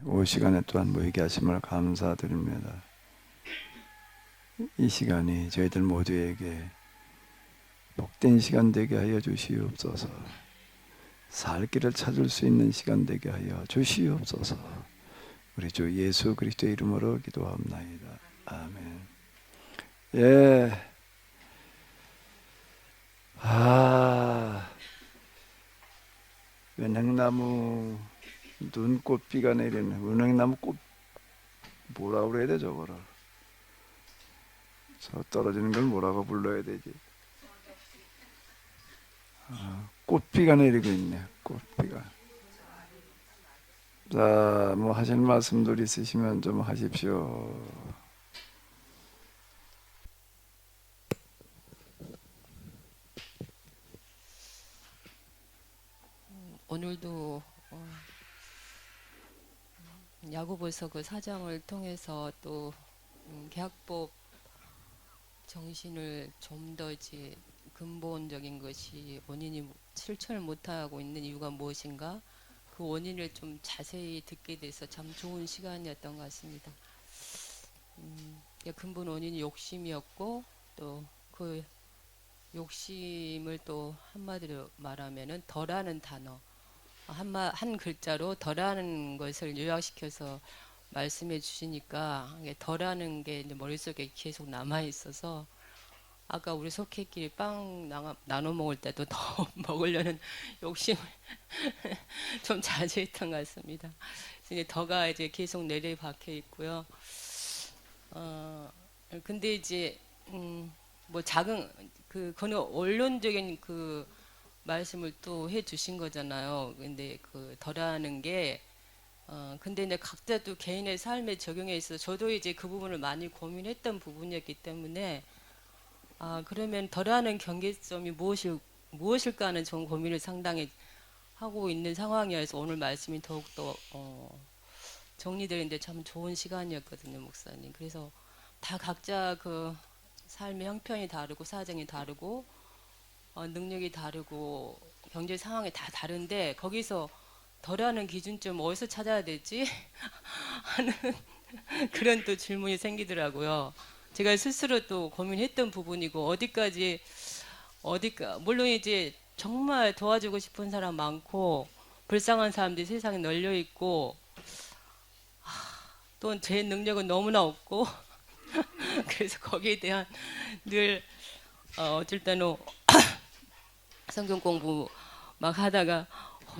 이 시간에 또한 모이게 하심을 감사드립니다. 이 시간이 저희들 모두에게 복된 시간 되게 하여 주시옵소서. 살 길을 찾을 수 있는 시간 되게 하여 주시옵소서. 우리 주 예수 그리스도의 이름으로 기도합나이다. 아멘. 예. 은행나무 눈꽃비가 내리는 은행나무 꽃 뭐라 그래야 돼 저거를? 저 떨어지는 걸 뭐라고 불러야 되지? 꽃비가 내리고 있네. 꽃비가. 자, 뭐 하실 말씀들 있으시면 좀 하십시오. 오늘도 야고보서 그 4장을 통해서 또 계약법 정신을 좀 더 이제 근본적인 것이 원인이 실천을 못하고 있는 이유가 무엇인가, 그 원인을 좀 자세히 듣게 돼서 참 좋은 시간이었던 것 같습니다. 근본 원인이 욕심이었고, 또 그 욕심을 또 한마디로 말하면은 덜하는 단어, 한 글자로 덜하는 것을 요약시켜서 말씀해 주시니까 덜하는 게 이제 머릿속에 계속 남아 있어서, 아까 우리 속회끼리 빵 나눠 먹을 때도 더 먹으려는 욕심을 좀 자제했던 것 같습니다. 이제 더가 이제 계속 내려박혀 있고요. 근데 이제 뭐 작은 그거는 원론적인 그 말씀을 또 해 주신 거잖아요. 근데 그 덜하는 게 근데 이제 각자 또 개인의 삶에 적용해 있어서 저도 이제 그 부분을 많이 고민했던 부분이었기 때문에, 그러면 덜하는 경계점이 무엇일까 하는 전 고민을 상당히 하고 있는 상황이어서 오늘 말씀이 더욱더 정리되는데 참 좋은 시간이었거든요, 목사님. 그래서 다 각자 그 삶의 형편이 다르고 사정이 다르고 능력이 다르고 경제 상황이 다 다른데, 거기서 덜하는 기준점 어디서 찾아야 되지? 하는 그런 또 질문이 생기더라고요. 제가 스스로 또 고민했던 부분이고, 어디까 물론 이제 정말 도와주고 싶은 사람 많고 불쌍한 사람들이 세상에 널려 있고, 또 제 능력은 너무나 없고 그래서 거기에 대한 늘 어쩔 때는 성경 공부 막 하다가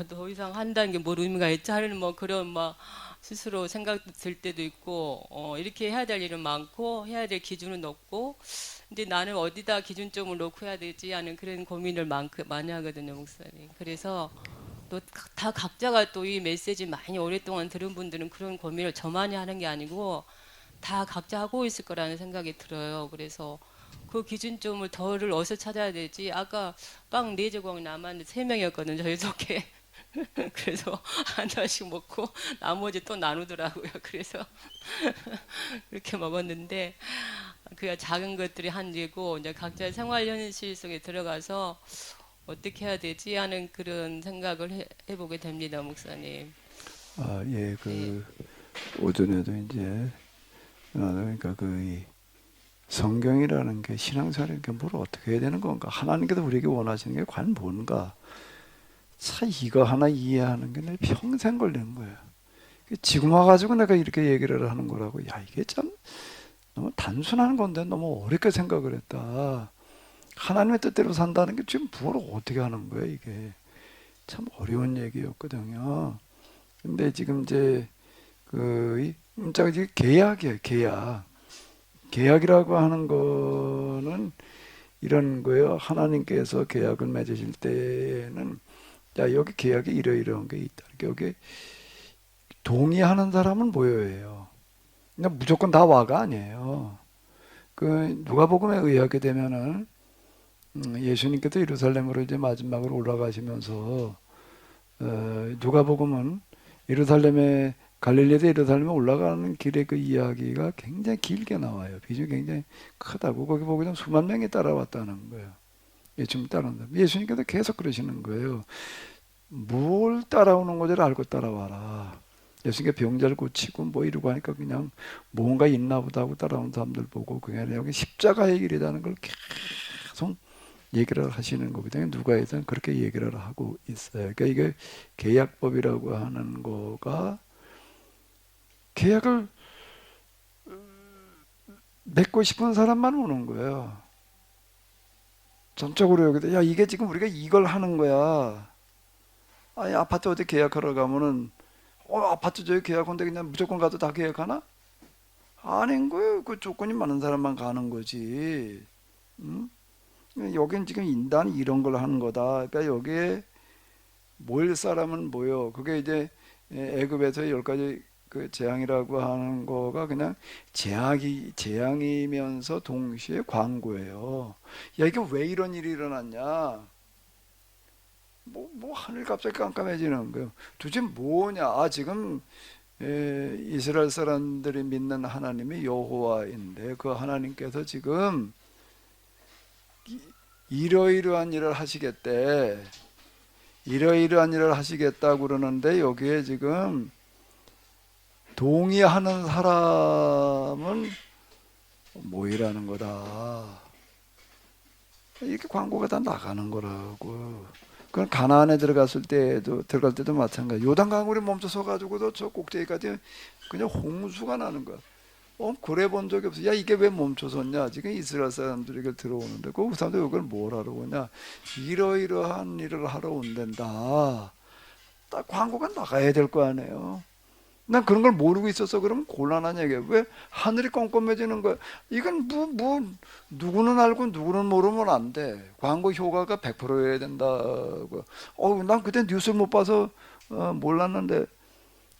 더 이상 한다는 게 뭘 의미가 있지 하는 뭐 그런 막 스스로 생각 들 때도 있고, 이렇게 해야 될 일은 많고 해야 될 기준은 없고, 근데 나는 어디다 기준점을 놓고 해야 되지 하는 그런 고민을 많이 하거든요, 목사님. 그래서 또 다 각자가 또 이 메시지 많이 오랫동안 들은 분들은 그런 고민을 저만이 하는 게 아니고 다 각자 하고 있을 거라는 생각이 들어요. 그래서 그 기준점을 덜을 어디서 찾아야 되지? 아까 빵 4조각 남았는데 3명이었거든요, 저희 속에. 그래서 하나씩 먹고 나머지 또 나누더라고요. 그래서 그렇게 먹었는데, 그 작은 것들이 한계고 이제 각자의 생활 현실 속에 들어가서 어떻게 해야 되지 하는 그런 생각을 해보게 됩니다, 목사님. 예, 네. 그 오전에도 이제 그러니까 이 성경이라는 게 신앙생활이라는 게 뭘 어떻게 해야 되는 건가? 하나님께서 우리에게 원하시는 게 과연 뭔가? 차 이거 하나 이해하는 게 내 평생 걸리는 거예요. 지금 와가지고 내가 이렇게 얘기를 하는 거라고. 야, 이게 참 너무 단순한 건데 너무 어렵게 생각을 했다. 하나님의 뜻대로 산다는 게 지금 뭘 어떻게 하는 거야, 이게. 참 어려운 얘기였거든요. 근데 지금 이제 이 문자가 이제 계약이에요, 계약. 계약이라고 하는 거는 이런 거예요. 하나님께서 계약을 맺으실 때는 야, 여기 계약에 이러이러한 게 있다. 여기 동의하는 사람은 모여야 해요. 그러니까 무조건 다 와가 아니에요. 그 누가복음에 의하게 되면은 예수님께서 예루살렘으로 이제 마지막으로 올라가시면서 누가복음은 예루살렘에 갈릴리에서 예루살렘에 올라가는 길의 그 이야기가 굉장히 길게 나와요. 비중이 굉장히 크다고. 거기 보면 수만 명이 따라왔다는 거예요. 예수님 따라온다. 예수님께서 계속 그러시는 거예요. 뭘 따라오는 거를 알고 따라와라. 예수님께 병자를 고치고 뭐 이러고 하니까 그냥 뭔가 있나 보다 하고 따라오는 사람들 보고 그게 아니라 여기 십자가의 길이라는 걸 계속 얘기를 하시는 거거든요. 누가에서는 그렇게 얘기를 하고 있어요. 그러니까 이게 계약법이라고 하는 거가 계약을 맺고 싶은 사람만 오는 거예요. 전적으로 여기다 야 이게 지금 우리가 이걸 하는 거야. 아니 아파트 어디 계약하러 가면은 아파트 저기 계약한데 그냥 무조건 가도 다 계약하나? 아닌 거예요. 그 조건이 많은 사람만 가는 거지. 응? 여긴 지금 인단 이런 걸 하는 거다. 그러니까 여기에 모일 사람은 모여. 그게 이제 애굽에서의 10가지 그 재앙이라고 하는 거가 그냥 재앙이면서 동시에 광고예요. 야 이게 왜 이런 일이 일어났냐? 뭐 하늘 갑자기 깜깜해지는 거예요. 도대체 뭐냐? 지금 이스라엘 사람들이 믿는 하나님이 여호와인데 그 하나님께서 지금 이러이러한 일을 하시겠대. 이러이러한 일을 하시겠다고 그러는데 여기에 지금 동의하는 사람은 모이라는 거다. 이렇게 광고가 다 나가는 거라고. 그건 가나안에 들어갈 때도 마찬가지. 요단강물이 멈춰서 가지고도 저 꼭대기까지 그냥 홍수가 나는 거야. 그래 본 적이 없어. 야 이게 왜 멈춰섰냐? 지금 이스라엘 사람들에게 들어오는데 그 사람들 이걸 뭘 하러 오냐? 이러이러한 일을 하러 온댄다. 딱 광고가 나가야 될 거 아니에요. 난 그런 걸 모르고 있어서 그러면 곤란한 얘기야. 왜 하늘이 껌껌해지는 거야? 이건 누구는 알고 누구는 모르면 안 돼. 광고 효과가 100%여야 된다고. 난 그때 뉴스를 못 봐서 몰랐는데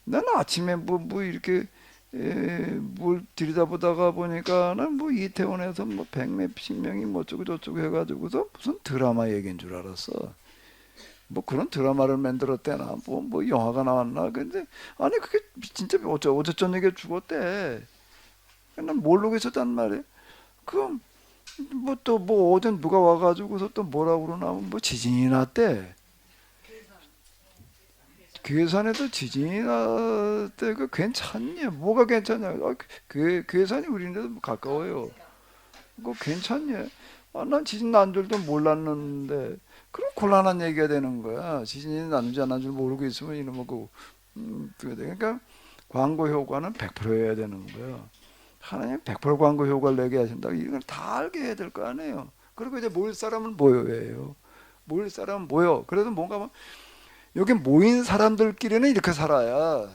난 아침에 이렇게 뭘 들여다보다가 보니까는 이태원에서 100몇십 명이 어쩌고 저쩌고 해가지고서 무슨 드라마 얘기인 줄 알았어. 그런 드라마를 만들었대나 영화가 나왔나. 근데 아니 그게 진짜 어제 저녁에 죽었대. 난 모르고 있었단 말이야. 그럼 어제 누가 와가지고서 또 뭐라고 그러나 지진이 났대. 괴산에도 지진이 났대. 그 괜찮냐? 뭐가 괜찮냐? 괴산이 우리네도 가까워요. 그거 괜찮냐? 난 지진 난 줄도 몰랐는데. 그럼 곤란한 얘기가 되는 거야. 지진이 나는지 안 나는지 모르고 있으면 이놈의 그러니까 광고 효과는 100%여야 되는 거야. 하나님 100% 광고 효과를 내게 하신다. 이걸 다 알게 해야 될 거 아니에요. 그리고 이제 모일 사람은 모여예요. 모일 사람은 모여. 그래도 뭔가 여기 모인 사람들끼리는 이렇게 살아야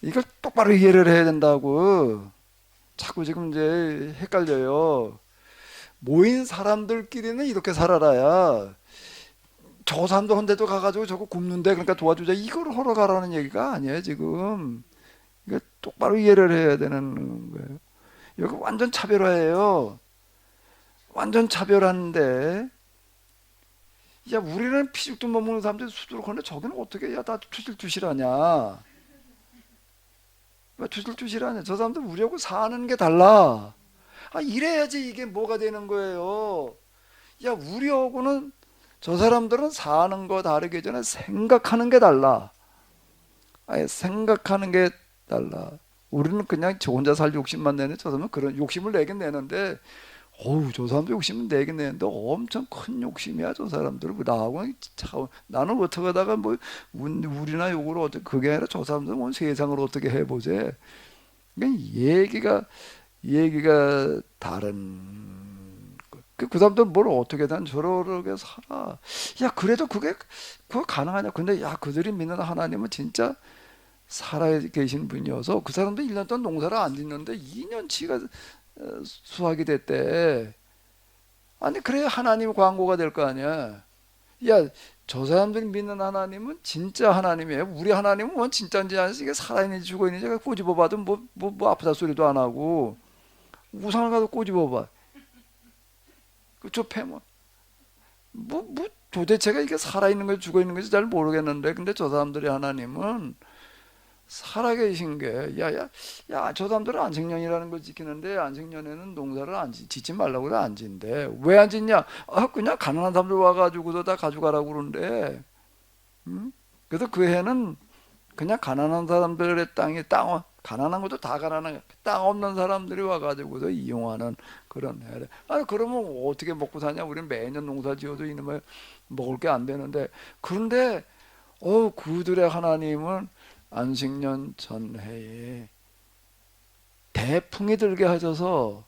이걸 똑바로 이해를 해야 된다고. 자꾸 지금 이제 헷갈려요. 모인 사람들끼리는 이렇게 살아라야 저 사람도 헌데도 가가지고 저거 굽는데 그러니까 도와주자 이걸 하러 가라는 얘기가 아니에요 지금. 이거 똑바로 이해를 해야 되는 거예요. 여기 완전 차별화예요. 완전 차별화인데 야 우리는 피죽도 못 먹는 사람들이 수두룩 하는데 저기는 어떻게 다 투실투실하냐. 왜 투실투실하냐. 저 사람들 우리하고 사는 게 달라. 이래야지 이게 뭐가 되는 거예요. 야 우리하고는 저 사람들은 사는 거 다르기 전에 생각하는 게 달라. 생각하는 게 달라. 우리는 그냥 저 혼자 살 욕심만 내는 저 사람은 그런 욕심을 내긴 내는데 저 사람도 욕심은 내긴 내는데 엄청 큰 욕심이야 저 사람들은. 나하고는 나는 어떻게 하다가 우리나 요거를 어떻게 그게 아니라 저 사람들은 세상을 어떻게 해보재. 그러니까 얘기가 다른. 그 사람들은 뭘 어떻게든 저렇게 살아. 야 그래도 그거 가능하냐. 근데 야 그들이 믿는 하나님은 진짜 살아계신 분이어서 그 사람도 1년 동안 농사를 안 짓는데 2년치가 수확이 됐대. 아니 그래야 하나님 광고가 될 거 아니야. 야 저 사람들이 믿는 하나님은 진짜 하나님이에요. 우리 하나님은 진짜인지 아닌지 이게 살아있는지 죽어있는지 꼬집어 봐도 아프다 소리도 안 하고 우상을 가도 꼬집어 봐. 저 패면 도대체가 이게 살아있는 건지 죽어있는 건지 잘 모르겠는데 근데 저 사람들이 하나님은 살아계신 게 저 사람들은 안식년이라는 걸 지키는데 안식년에는 농사를 안 짓지 말라고 그래. 안 짓는데 왜 안 짓냐. 그냥 가난한 사람들 와가지고서 다 가져가라고 그러는데 그래서 그 해는 그냥 가난한 사람들의 가난한 것도 다 가난한 땅 없는 사람들이 와가지고서 이용하는 그런 해래. 아니 그러면 어떻게 먹고 사냐? 우리는 매년 농사 지어도 이놈의 먹을 게 안 되는데. 그런데 그들의 하나님은 안식년 전해에 대풍이 들게 하셔서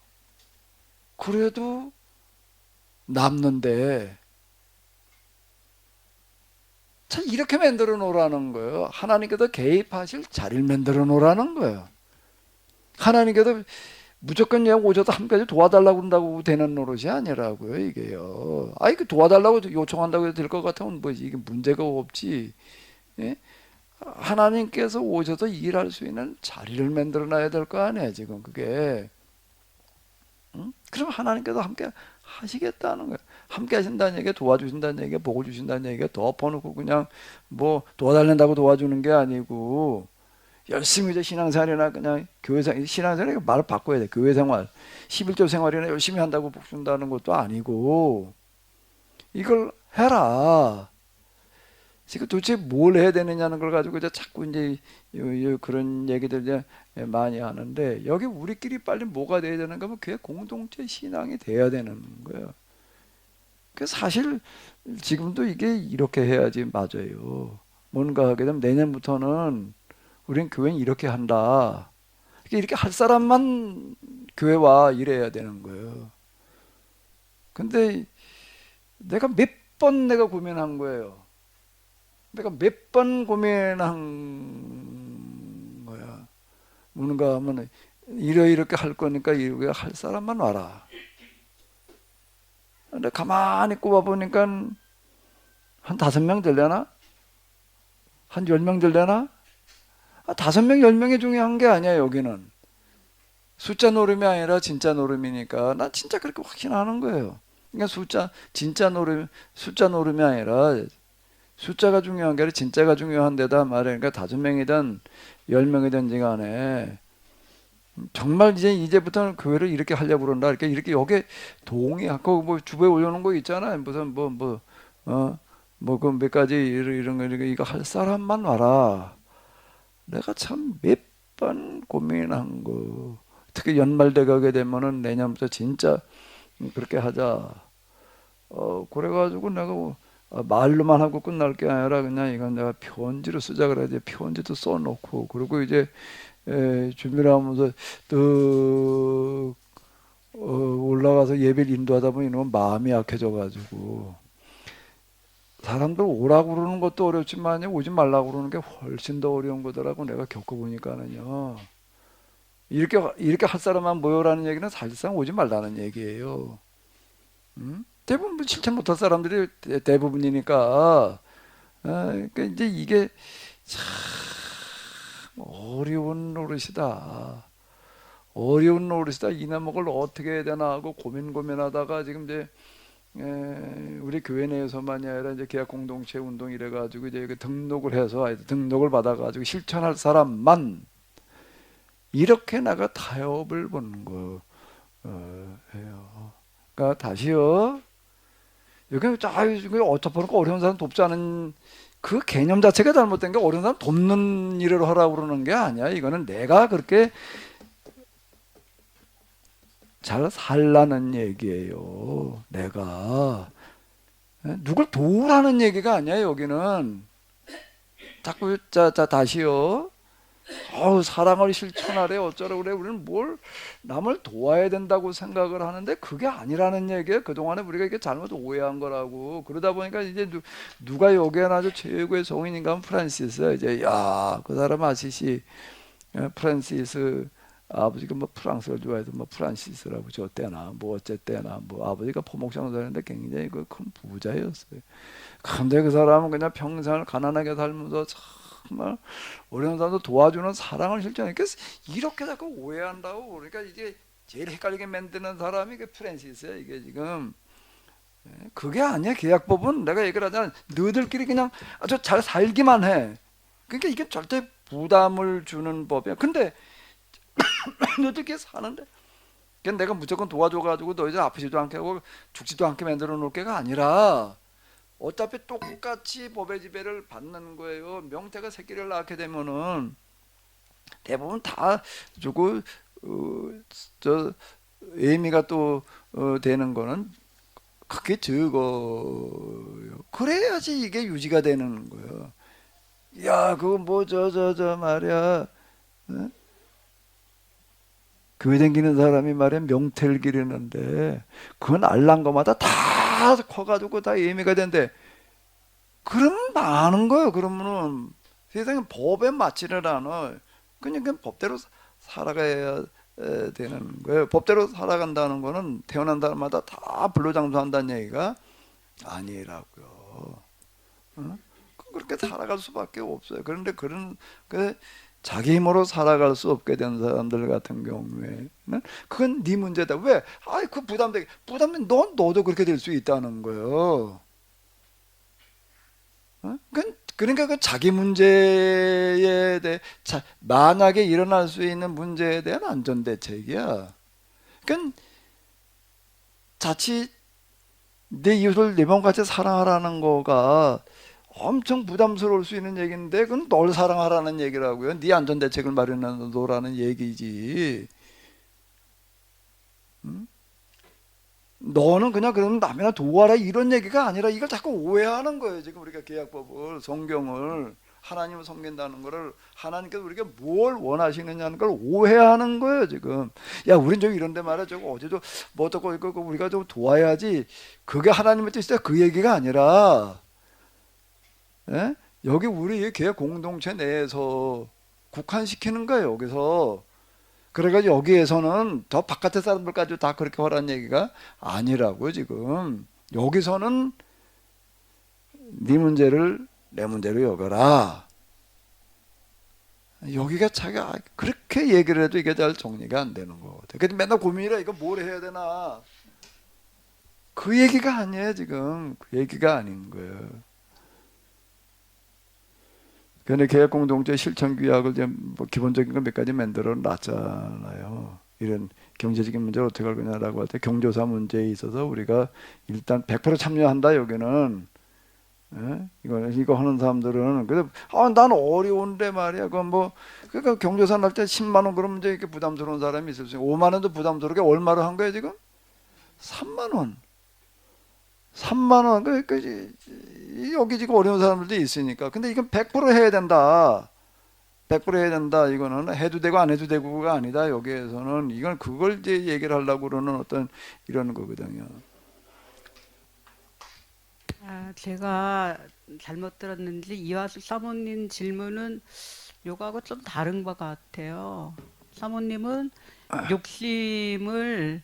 그래도 남는데, 참 이렇게 만들어 놓으라는 거예요. 하나님께서 개입하실 자리를 만들어 놓으라는 거예요. 하나님께서 무조건 그냥 오셔서 한 가지 도와달라고 한다고 되는 노릇이 아니라고요, 이게요. 그 도와달라고 요청한다고 해도 될 것 같으면 뭐 이게 문제가 없지. 예? 하나님께서 오셔서 일할 수 있는 자리를 만들어 놔야 될 거 아니에요, 지금 그게. 응? 그럼 하나님께서 함께 하시겠다는 거예요. 함께 하신다는 얘기가 도와주신다는 얘기가 복을 주신다는 얘기가 덮어놓고 그냥 뭐 도와달란다고 도와주는 게 아니고 열심히 이제 신앙생활이나 그냥 교회생활, 신앙생활 말을 바꿔야 돼. 교회생활, 11조 생활이나 열심히 한다고 복 준다는 것도 아니고 이걸 해라. 지금 도대체 뭘 해야 되느냐는 걸 가지고 이제 자꾸 이제 그런 얘기들 이제 많이 하는데, 여기 우리끼리 빨리 뭐가 돼야 되는가 하면 그게 공동체 신앙이 돼야 되는 거예요. 그 사실 지금도 이게 이렇게 해야지 맞아요. 뭔가 하게 되면 내년부터는 우린 교회는 이렇게 한다. 이렇게 할 사람만 교회와 이래야 되는 거예요. 근데 내가 몇 번 내가 고민한 거예요. 내가 몇 번 고민한 거야. 뭔가 하면 이렇게 할 거니까 이렇게 할 사람만 와라. 근데 가만히 꼽아보니까 한 5명 되려나? 한 10명 되려나? 5명, 10명이 중요한 게 아니야, 여기는. 숫자 노름이 아니라 진짜 노름이니까. 나 진짜 그렇게 확신하는 거예요. 그러니까 숫자 노름이 아니라 숫자가 중요한 게 아니라 진짜가 중요한 데다 말이야. 그러니까 5명이든 10명이든지 간에 정말 이제부터는 교회를 이렇게 하려고 그런다. 이렇게 여기에 동의하고 뭐 주부에 올려놓은 거 있잖아요. 무슨 뭐 그 몇 가지 이런 거 이거 할 사람만 와라. 내가 참 몇 번 고민한 거. 특히 연말 돼가게 되면은 내년부터 진짜 그렇게 하자. 그래가지고 내가 말로만 하고 끝날 게 아니라 그냥 이건 내가 편지로 쓰자 그래야지. 편지도 써놓고 그리고 이제 준비를 하면서 또 올라가서 예배를 인도하다 보니 이놈은 마음이 약해져가지고 사람들 오라고 그러는 것도 어렵지만 오지 말라고 그러는 게 훨씬 더 어려운 거더라고. 내가 겪어보니까는요. 이렇게 할 사람만 모여라는 얘기는 사실상 오지 말라는 얘기예요. 대부분 실천 못할 사람들이 대부분이니까. 그러니까 이제 이게 참 어려운 노릇이다. 어려운 노릇이다. 이나목을 어떻게 해야 되나 하고 고민하다가 지금 이제 우리 교회 내에서만이 아니라 이제 계약 공동체 운동 이래가지고 이제 등록을 해서 등록을 받아가지고 실천할 사람만 이렇게 나가 타협을 보는 거예요. 그러니까 다시요. 여기 어쩌 보니까 어려운 사람 돕지 않은 그 개념 자체가 잘못된 게, 어려운 사람 돕는 일을 하라고 그러는 게 아니야. 이거는 내가 그렇게 잘 살라는 얘기예요. 내가 누굴 도우라는 얘기가 아니야. 여기는 자꾸 다시요. 사랑을 실천하래 어쩌라고 그래. 우리는 뭘 남을 도와야 된다고 생각을 하는데 그게 아니라는 얘기예요. 그동안에 우리가 이게 잘못 오해한 거라고. 그러다 보니까 이제 누가 여기에 아주 최고의 성인인가 하면 프란시스. 이제 그 사람 아시시 프란시스 아버지가 뭐 프랑스를 좋아해서 뭐 프란시스라고 저 때나 뭐 어쨌때나 뭐 아버지가 포목장사였는데 굉장히 큰 부자였어요. 근데 그 사람은 그냥 평생을 가난하게 살면서 정말 어려운 사람도 도와주는 사랑을 실천하니까 이렇게 자꾸 오해한다고. 그러니까 이게 제일 헷갈리게 만드는 사람이 그 프란시스야. 이게 지금 그게 아니야. 계약법은 내가 얘기를 하잖아. 너희들끼리 그냥 아주 잘 살기만 해. 그러니까 이게 절대 부담을 주는 법이야. 근데 너희들끼리 사는데 내가 무조건 도와줘가지고 너희들 아프지도 않게 하고 죽지도 않게 만들어 놓을 게가 아니라 어차피 똑같이 법의 지배를 받는 거예요. 명태가 새끼를 낳게 되면은 대부분 다 주고 저 애미가 또 되는 거는 그게 적어요. 그래야지 이게 유지가 되는 거예요. 야, 그거 뭐 저 말이야. 어? 교회 다니는 사람이 말이야 명태를 기르는데 그건 알란 거마다 다 커가지고 다 예미가 된대. 그러면 많은 거예요. 그러면은 세상에 법에 맞지를 않아. 그냥 법대로 살아가야 되는 거예요. 법대로 살아간다는 거는 태어난 사람마다 다 불로장수한다는 얘기가 아니라고요. 어? 그렇게 살아갈 수밖에 없어요. 그런데 그런 그 자기 힘으로 살아갈 수 없게 된 사람들 같은 경우에는 그건 네 문제다. 왜? 아이 그 부담돼. 너도 그렇게 될 수 있다는 거예요. 어? 그러니까 그 자기 문제에 대해 만약에 일어날 수 있는 문제에 대한 안전 대책이야. 그러니까 자칫 내 이웃을 내 몸같이 사랑하라는 거가 엄청 부담스러울 수 있는 얘기인데 그건 널 사랑하라는 얘기라고요. 네 안전 대책을 마련해 놓으라는 얘기지. 응? 너는 그냥 그러면 남이나 도와라 이런 얘기가 아니라 이걸 자꾸 오해하는 거예요. 지금 우리가 계약법을 성경을 하나님을 섬긴다는 거를 하나님께서 우리가 뭘 원하시느냐는 걸 오해하는 거예요. 지금 야 우린 좀 이런데 말이야. 저거 어제도 뭐 어떻고 이거 우리가 좀 도와야지. 그게 하나님의 뜻이다 그 얘기가 아니라 예? 여기 우리 계약 공동체 내에서 국한시키는 거예요. 여기서 그래가지고 여기에서는 더 바깥의 사람들까지 다 그렇게 하라는 얘기가 아니라고요. 지금 여기서는 네 문제를 내 문제로 여겨라. 여기가 자기가 그렇게 얘기를 해도 이게 잘 정리가 안 되는 거 같아요. 그래서 맨날 고민이라 이거 뭘 해야 되나. 그 얘기가 아니에요. 지금 그 얘기가 아닌 거예요. 근데 계약공동체 실천규약을 뭐 기본적인 거 몇 가지 만들어 놨잖아요. 이런 경제적인 문제를 어떻게 할 거냐라고 할 때 경조사 문제에 있어서 우리가 일단 100% 참여한다. 여기는 예? 이거 하는 사람들은 그래서 난 어려운데 말이야. 그건 뭐 그러니까 경조사 날 때 10만 원 그러면 이제 이렇게 부담스러운 사람이 있을 수 있고 5만 원도 부담스럽게 얼마로 한 거예요 지금? 3만 원. 3만 원. 여기 지금 어려운 사람들도 있으니까. 근데 이건 100% 해야 된다. 100% 해야 된다. 이거는 해도 되고 안 해도 되고가 아니다. 여기에서는 이건 그걸 이제 얘기를 하려고 그러는 어떤 이런 거거든요. 제가 잘못 들었는지 이화수 사모님 질문은 요거하고 좀 다른 것 같아요. 사모님은 욕심을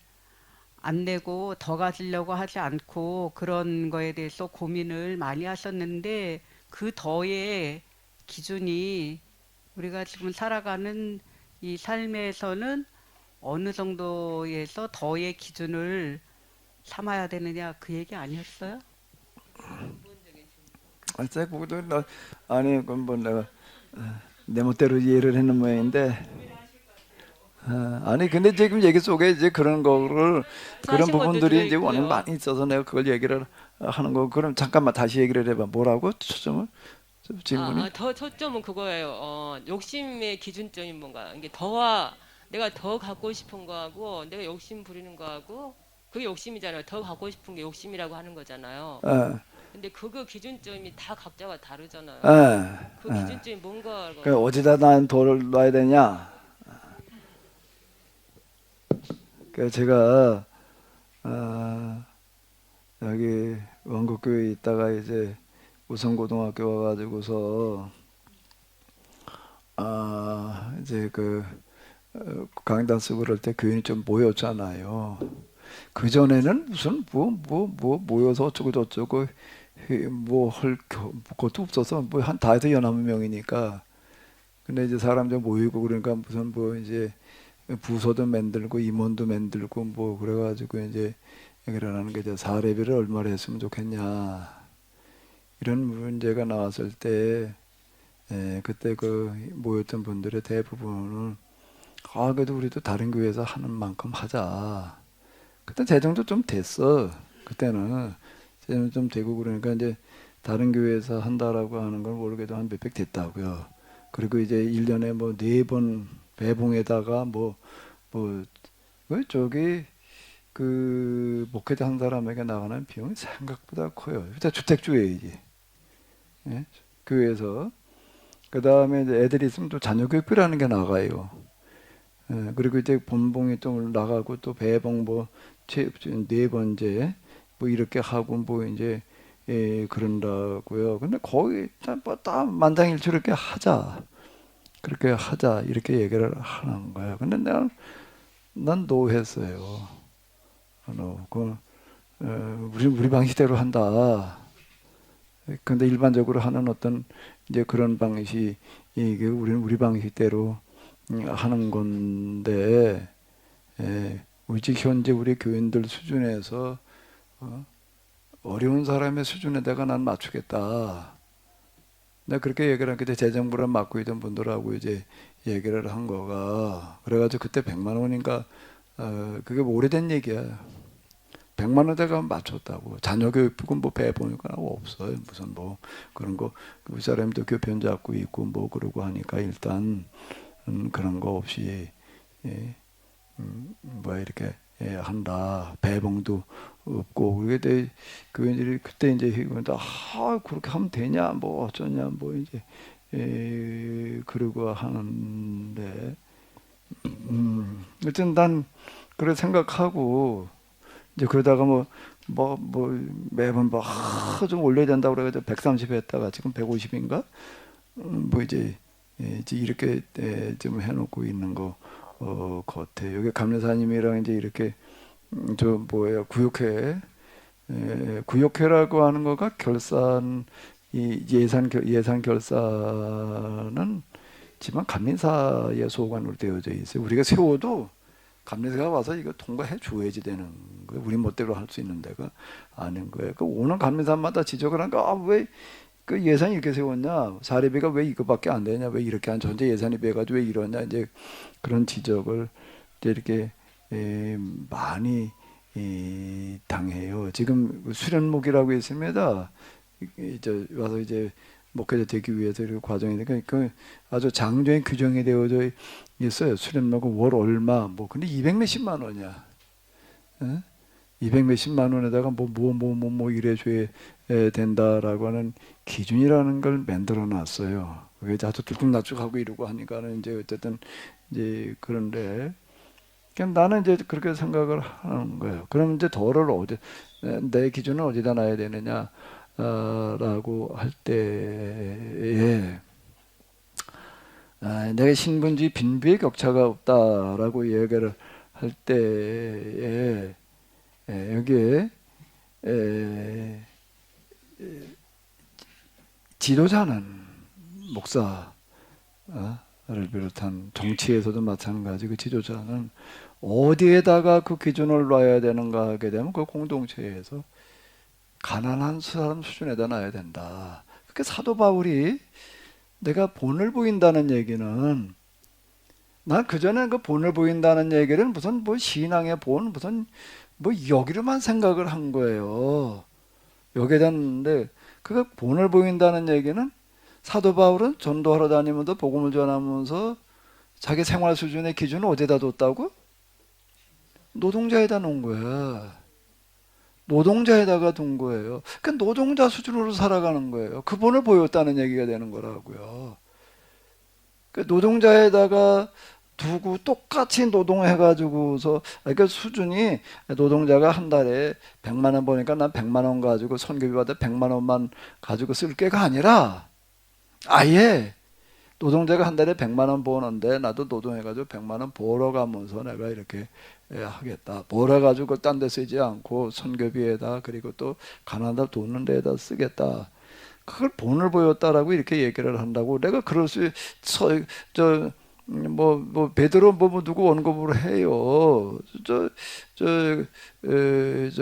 안 내고 더 가지려고 하지 않고 그런 거에 대해서 고민을 많이 하셨는데 그 더의 기준이 우리가 지금 살아가는 이 삶에서는 어느 정도에서 더의 기준을 삼아야 되느냐 그 얘기 아니었어요? 제가 그것도 아니 그건 뭐 내가 내 멋대로 이해를 했는 모양인데 아니 근데 지금 얘기 속에 이제 그런 거를 그런 하신 것도 부분들이 이제 워낙 들어있고요. 많이 있어서 내가 그걸 얘기를 하는 거. 그럼 잠깐만 다시 얘기를 해봐. 뭐라고 초점을 질문이? 더 초점은 그거예요. 욕심의 기준점이 뭔가 이게 더와 내가 더 갖고 싶은 거하고 내가 욕심 부리는 거하고 그게 욕심이잖아요. 더 갖고 싶은 게 욕심이라고 하는 거잖아요. 예, 근데 그거 기준점이 다 각자가 다르잖아요. 그 예, 예. 기준점이 뭔가 그 어디다 난 돌을 놔야 되냐? 그 제가 여기 원곡교회 있다가 이제 우성고등학교 와가지고서 이제 강단 쓰고 그럴 때 교인이 좀 모였잖아요. 그 전에는 무슨 뭐 모여서 어쩌고 저쩌고 뭐 할 것도 없어서 뭐 한 다 해서 9명이니까. 근데 이제 사람 좀 모이고 그러니까 무슨 뭐 이제 부서도 만들고 임원도 만들고 뭐 그래가지고 이제 그러는 게 이제 사례비를 얼마를 했으면 좋겠냐 이런 문제가 나왔을 때 그때 모였던 분들의 대부분은 그래도 우리도 다른 교회에서 하는 만큼 하자. 그때 재정도 좀 됐어. 그때는 좀 되고 그러니까 이제 다른 교회에서 한다라고 하는 걸 모르게도 한 몇백 됐다고요. 그리고 이제 1년에 뭐 4번 배봉에다가 저기 그 목회자 한 사람에게 나가는 비용이 생각보다 커요. 일단 주택주회이지. 예? 교회에서. 그 다음에 애들이 있으면 또 자녀 교육비라는 게 나가요. 예, 그리고 이제 본봉이 또 나가고 또 배봉 네 번째 뭐 이렇게 하고 뭐 이제 그런다고요. 근데 거의 다 만장일치 그렇게 하자. 그렇게 하자. 이렇게 얘기를 하는 거예요. 근데 난 노했어요. 우리 방식대로 한다. 근데 일반적으로 하는 어떤 이제 그런 방식이 이게 우리 방식대로 하는 건데, 오직 현재 우리 교인들 수준에서 어려운 사람의 수준에다가 난 맞추겠다. 내가 그렇게 얘기를 한 그때 재정부를 맡고 있던 분들하고 이제 얘기를 한 거가 그래가지고 그때 100만 원인가 그게 뭐 오래된 얘기야. 100만 원에다가 맞췄다고. 자녀 교육비고 뭐 배보니까 없어요. 무슨 뭐 그런 거 그 사람도 교편 잡고 있고 뭐 그러고 하니까 일단 그런 거 없이 뭐 이렇게 한다. 배봉도 없고 그게 교인들이 그때 이제 그렇게 하면 되냐 뭐 어쩌냐 뭐 이제 그러고 하는데 어쨌든 난 그래 생각하고 이제 그러다가 매번 좀 올려야 된다고 그래가지고 130 했다가 지금 150인가 뭐 이제 이렇게 좀 해놓고 있는 거 같아요. 여기 감리사님이랑 이제 이렇게 구역회라고 하는 거가 결산 예산 결산은 지만 감리사의 소관으로 되어져 있어요. 우리가 세워도 감리사가 와서 이거 통과해 줘야지 되는 거예요. 우리 멋대로 할 수 있는 데가 아닌 거예요. 그 오는 감리사마다 지적을 하니까 왜 그 예산이 이렇게 세웠냐? 사례비가 왜 이거밖에 안 되냐? 왜 이렇게 한 전체 예산이 빼가지고 왜 이러냐? 이제 그런 지적을 이제 이렇게 많이 당해요. 지금 수련목이라고 있습니다. 이제 와서 이제 목회자 되기 위해서 이렇게 과정이니까 그 아주 장조의 규정이 되어져 있어요. 수련목은 월 얼마 뭐 근데 200 몇십만 원이야. 에? 200 몇십만 원에다가 뭐 이래 줘야 된다라고 하는 기준이라는 걸 만들어 놨어요. 그게 아주 들쭉날쭉하고 이러고 하니까는 이제 어쨌든 이제 그런데 그냥 나는 이제 그렇게 생각을 하는 거예요. 그럼 이제 도를 내 기준은 어디다 놔야 되느냐? 라고 할 때에 내가 신분지 빈부의 격차가 없다라고 얘기를 할 때에 여기에 지도자는 목사를 비롯한 정치에서도 마찬가지고 지도자는 어디에다가 그 기준을 놔야 되는가 하게 되면 그 공동체에서 가난한 사람 수준에다 놔야 된다. 그게 사도 바울이 내가 본을 보인다는 얘기는 난 그전에 그 본을 보인다는 얘기를 무슨 뭐 신앙의 본 무슨 뭐 여기로만 생각을 한 거예요. 여기에 됐는데 그 본을 보인다는 얘기는 사도 바울은 전도하러 다니면서 복음을 전하면서 자기 생활 수준의 기준을 어디다 뒀다고? 노동자에다 놓은 거야. 노동자에다가 둔 거예요. 그 노동자 수준으로 살아가는 거예요. 그 본을 보였다는 얘기가 되는 거라고요. 그 노동자에다가 두고 똑같이 노동해가지고서 그러니까 수준이 노동자가 한 달에 100만 원 버니까 난 100만 원 가지고 선교비 받아 100만 원만 가지고 쓸 게가 아니라 아예 노동자가 한 달에 100만 원 버는데 나도 노동해가지고 100만 원 벌어가면서 내가 이렇게 하겠다. 벌어가지고 딴 데 쓰지 않고 선교비에다 그리고 또 가난하다 돕는 데에다 쓰겠다. 그걸 본을 보였다라고 이렇게 얘기를 한다고 내가 그럴 베드로 누구 언급을 해요. 저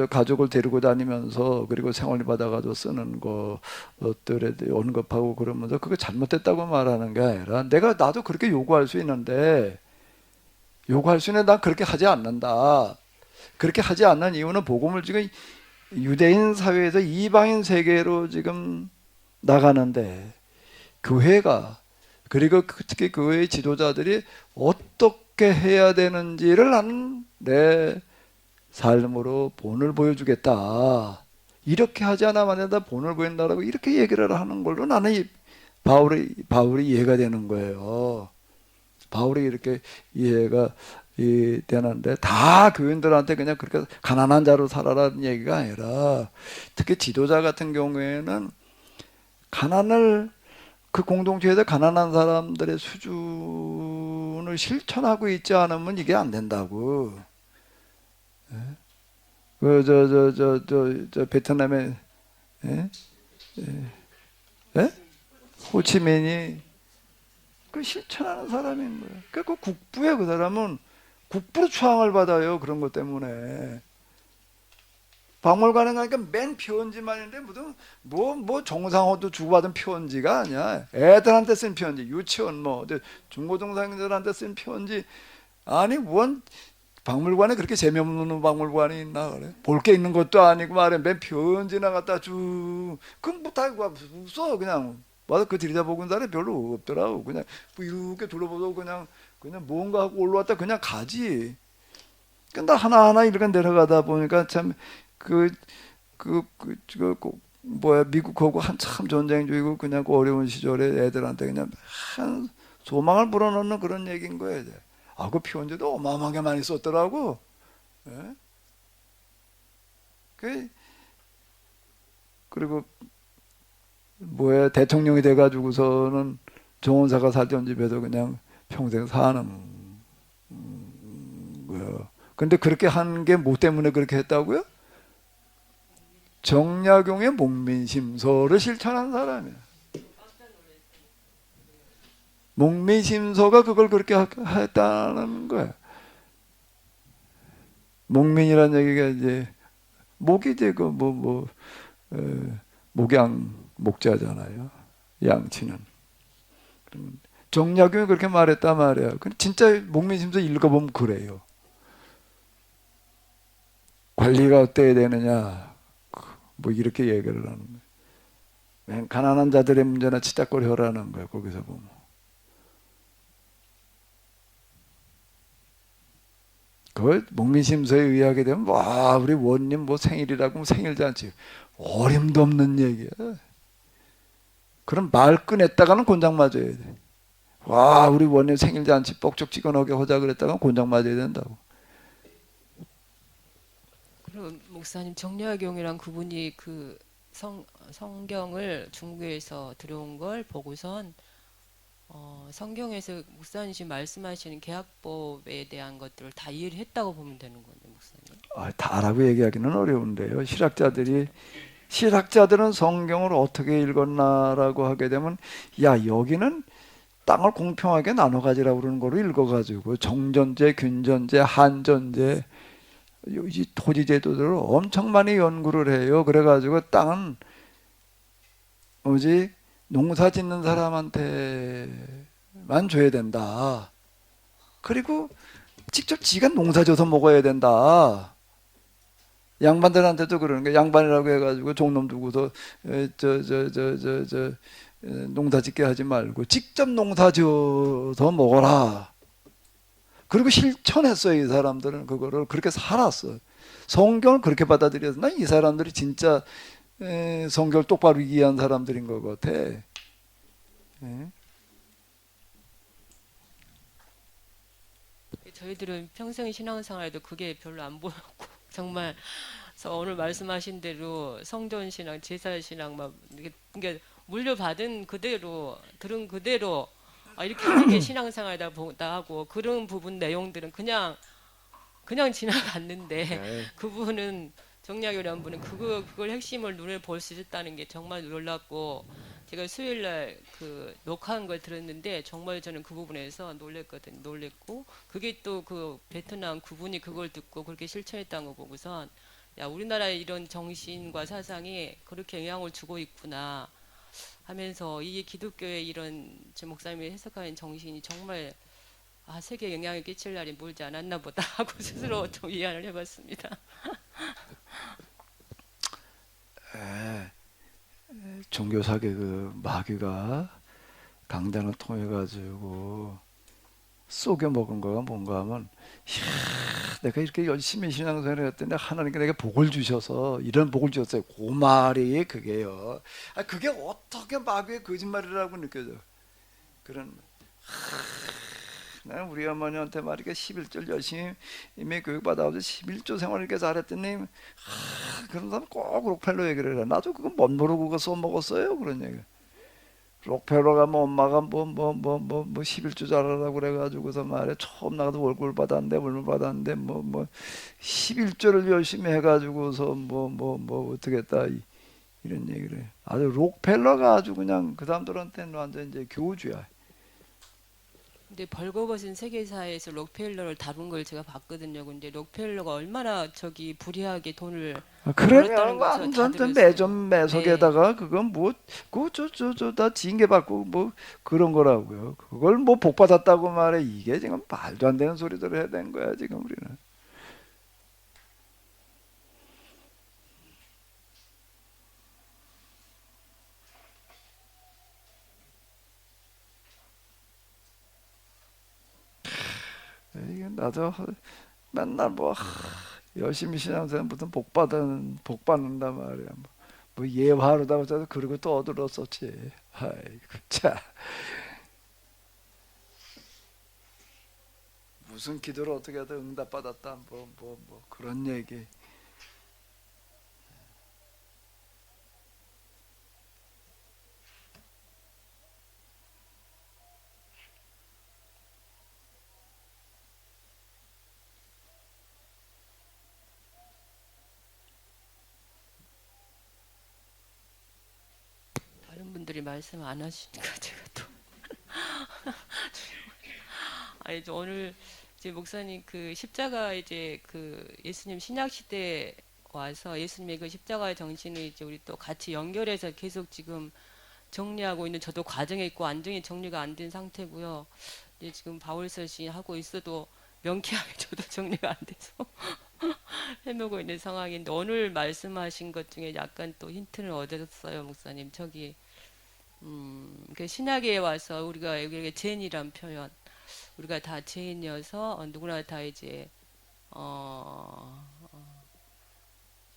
가족을 데리고 다니면서 그리고 생활비 받아가지고 쓰는 것들에 대해 언급하고 그러면서 그거 잘못됐다고 말하는 게 아니라 나도 그렇게 요구할 수 있는데 난 그렇게 하지 않는다. 그렇게 하지 않는 이유는 복음을 지금 유대인 사회에서 이방인 세계로 지금 나가는데 교회가 그리고 특히 교회의 지도자들이 어떻게 해야 되는지를 나는 내 삶으로 본을 보여주겠다. 이렇게 하지 않으면 안 된다. 본을 보인다라고 이렇게 얘기를 하는 걸로 나는 바울이 이해가 되는 거예요. 바울이 이렇게 이해가 되는데 다 교인들한테 그냥 그렇게 가난한 자로 살아라는 얘기가 아니라 특히 지도자 같은 경우에는 가난을 그 공동체에서 가난한 사람들의 수준을 실천하고 있지 않으면 이게 안 된다고. 저 베트남에 예? 예? 호치민이 그 실천하는 사람인 거예요. 그 국부에 그 사람은 국부로 추앙을 받아요. 그런 것 때문에. 박물관에 가니까 맨 편지만 있는데 무슨 뭐 정상호도 주고받은 편지가 아니야. 애들한테 쓴 편지, 유치원 뭐 중고등생들한테 쓴 편지. 아니 뭔 박물관에 그렇게 재미없는 박물관이 있나 그래? 볼 게 있는 것도 아니고 말이야. 맨 편지나 갖다 쭉 그럼 뭐다 써 그냥. 맞아, 그 들여다보는 사람이 별로 없더라고. 그냥 뭐 이렇게 둘러보고 그냥 뭔가 하고 올라왔다 그냥 가지. 근데 하나하나 이렇게 내려가다 보니까 참 뭐야 미국하고 한참 전쟁 중이고 그냥 그 어려운 시절에 애들한테 그냥 한 소망을 불어넣는 그런 얘기인 거예요. 이제. 그 편지도 어마어마하게 많이 썼더라고. 예? 그리고 뭐야 대통령이 돼가지고서는 정원사가 살던 집에서 그냥 평생 사는 거예요. 근데 그렇게 한 게 뭐 때문에 그렇게 했다고요? 정약용의 목민심서를 실천한 사람이야. 목민심서가 그걸 그렇게 했다는 거야. 목민이라는 얘기가 이제 목이 이제 목양 목자잖아요. 양치는. 정약용이 그렇게 말했단 말이야. 근데 진짜 목민심서 읽어보면 그래요. 관리가 어때야 되느냐. 뭐 이렇게 얘기를 하는 거예요. 가난한 자들의 문제나 치자거리하라는 거예요. 거기서 보면. 그걸 목민심서에 의하게 되면 와 우리 원님 뭐 생일이라고 생일잔치 어림도 없는 얘기야. 그럼 말 꺼냈다가는 곤장 맞아야 돼. 와 우리 원님 생일잔치 뻑적지근하게 하자 그랬다가 곤장 맞아야 된다고. 그럼 목사님 정약용이란 그분이 그 성경을 중국에서 들어온 걸 보고선 성경에서 목사님 지금 말씀하시는 계약법에 대한 것들을 다 이해를 했다고 보면 되는 건데 목사님. 다라고 얘기하기는 어려운데요. 실학자들은 성경을 어떻게 읽었나라고 하게 되면 야 여기는 땅을 공평하게 나눠 가지라고 그러는 거로 읽어가지고 정전제, 균전제, 한전제 이 토지 제도들을 엄청 많이 연구를 해요. 그래가지고 땅은 오직 농사 짓는 사람한테만 줘야 된다. 그리고 직접 지가 농사 져서 먹어야 된다. 양반들한테도 그러는 거야. 양반이라고 해가지고 종놈 두고서 농사 짓게 하지 말고 직접 농사 져서 먹어라. 그리고 실천했어요. 이 사람들은 그거를 그렇게 살았어. 성경을 그렇게 받아들여서 난 이 사람들이 진짜 성경을 똑바로 이해한 사람들인 것 같아. 저희들은 평생 신앙생활에도 그게 별로 안 보였고 정말 그래서 오늘 말씀하신 대로 성전신앙, 제사신앙 막 이게 물려받은 그대로 들은 그대로 이렇게 하는 게 신앙생활이다 보다 하고 그런 부분 내용들은 그냥 지나갔는데 네. 그분은 정약이라는 분은 그걸 핵심을 눈에 볼 수 있었다는 게 정말 놀랐고 제가 수요일날 그 녹화한 걸 들었는데 정말 저는 그 부분에서 놀랬고 그게 또 그 베트남 그분이 그걸 듣고 그렇게 실천했다는 거 보고선 야 우리나라의 이런 정신과 사상이 그렇게 영향을 주고 있구나 하면서 이게 기독교의 이런 제 목사님이 해석하는 정신이 정말 세계에 영향을 끼칠 날이 멀지 않았나 보다 하고 스스로 좀 위안을 해봤습니다. 종교 사계 그 마귀가 강단을 통해 가지고 속여 먹은 거가 뭔가 하면, 이야, 내가 이렇게 열심히 신앙생활을 했더니 하나님께 내게 복을 주셔서 이런 복을 주셨어요. 그 말이 그게요. 그게 어떻게 마귀의 거짓말이라고 느껴져. 그런, 나는 우리 어머니한테 말이니까 11절 열심히 교육받아가지고 11조 생활을 이렇게 잘했더니, 그런 사람 꼭 록펠러 얘기를 해. 나도 그거 못 모르고 그거 써먹었어요. 그런 얘기. 록펠러가 뭐 엄마가 11조 잘하라고 그래가지고서 말해 처음 나가도 월급을 받았는데 11조를 열심히 해가지고서 어떻게 했다 이런 얘기를 해. 아주 록펠러가 아주 그냥 그 사람들한테는 완전 이제 교주야. 근데 벌거벗은 세계사에서 록펠러를 다룬 걸 제가 봤거든요. 근데 록펠러가 얼마나 저기 불의하게 돈을 그러면 벌었다는 걸 저 다 완전 들었어요. 매점 네. 매석에다가 그건 다 징계받고 그런 거라고요. 그걸 복 받았다고 말해. 이게 지금 말도 안 되는 소리들을 해야 되는 거야 지금 우리는. 이게 나도 맨날 열심히 신앙생활 무슨 복 받는단 말이야. 예화로다가 저 그리고 또 얻으렀었지. 아이고 참. 무슨 기도를 어떻게 하든 응답받았다 그런 얘기. 다른 분들이 말씀 안 하시니까 제가 또 아니 저 오늘 이제 목사님 그 십자가 이제 그 예수님 신약 시대에 와서 예수님의 그 십자가의 정신을 이제 우리 또 같이 연결해서 계속 지금 정리하고 있는 저도 과정에 있고 완전히 정리가 안 된 상태고요. 이제 지금 바울서시 하고 있어도 명쾌하게 저도 정리가 안 돼서 헤매고 있는 상황인데 오늘 말씀하신 것 중에 약간 또 힌트를 얻었어요, 목사님. 저기 그 신약에 와서 우리가 여기 죄인이란 표현, 우리가 다 죄인이어서 누구나 다 이제 어,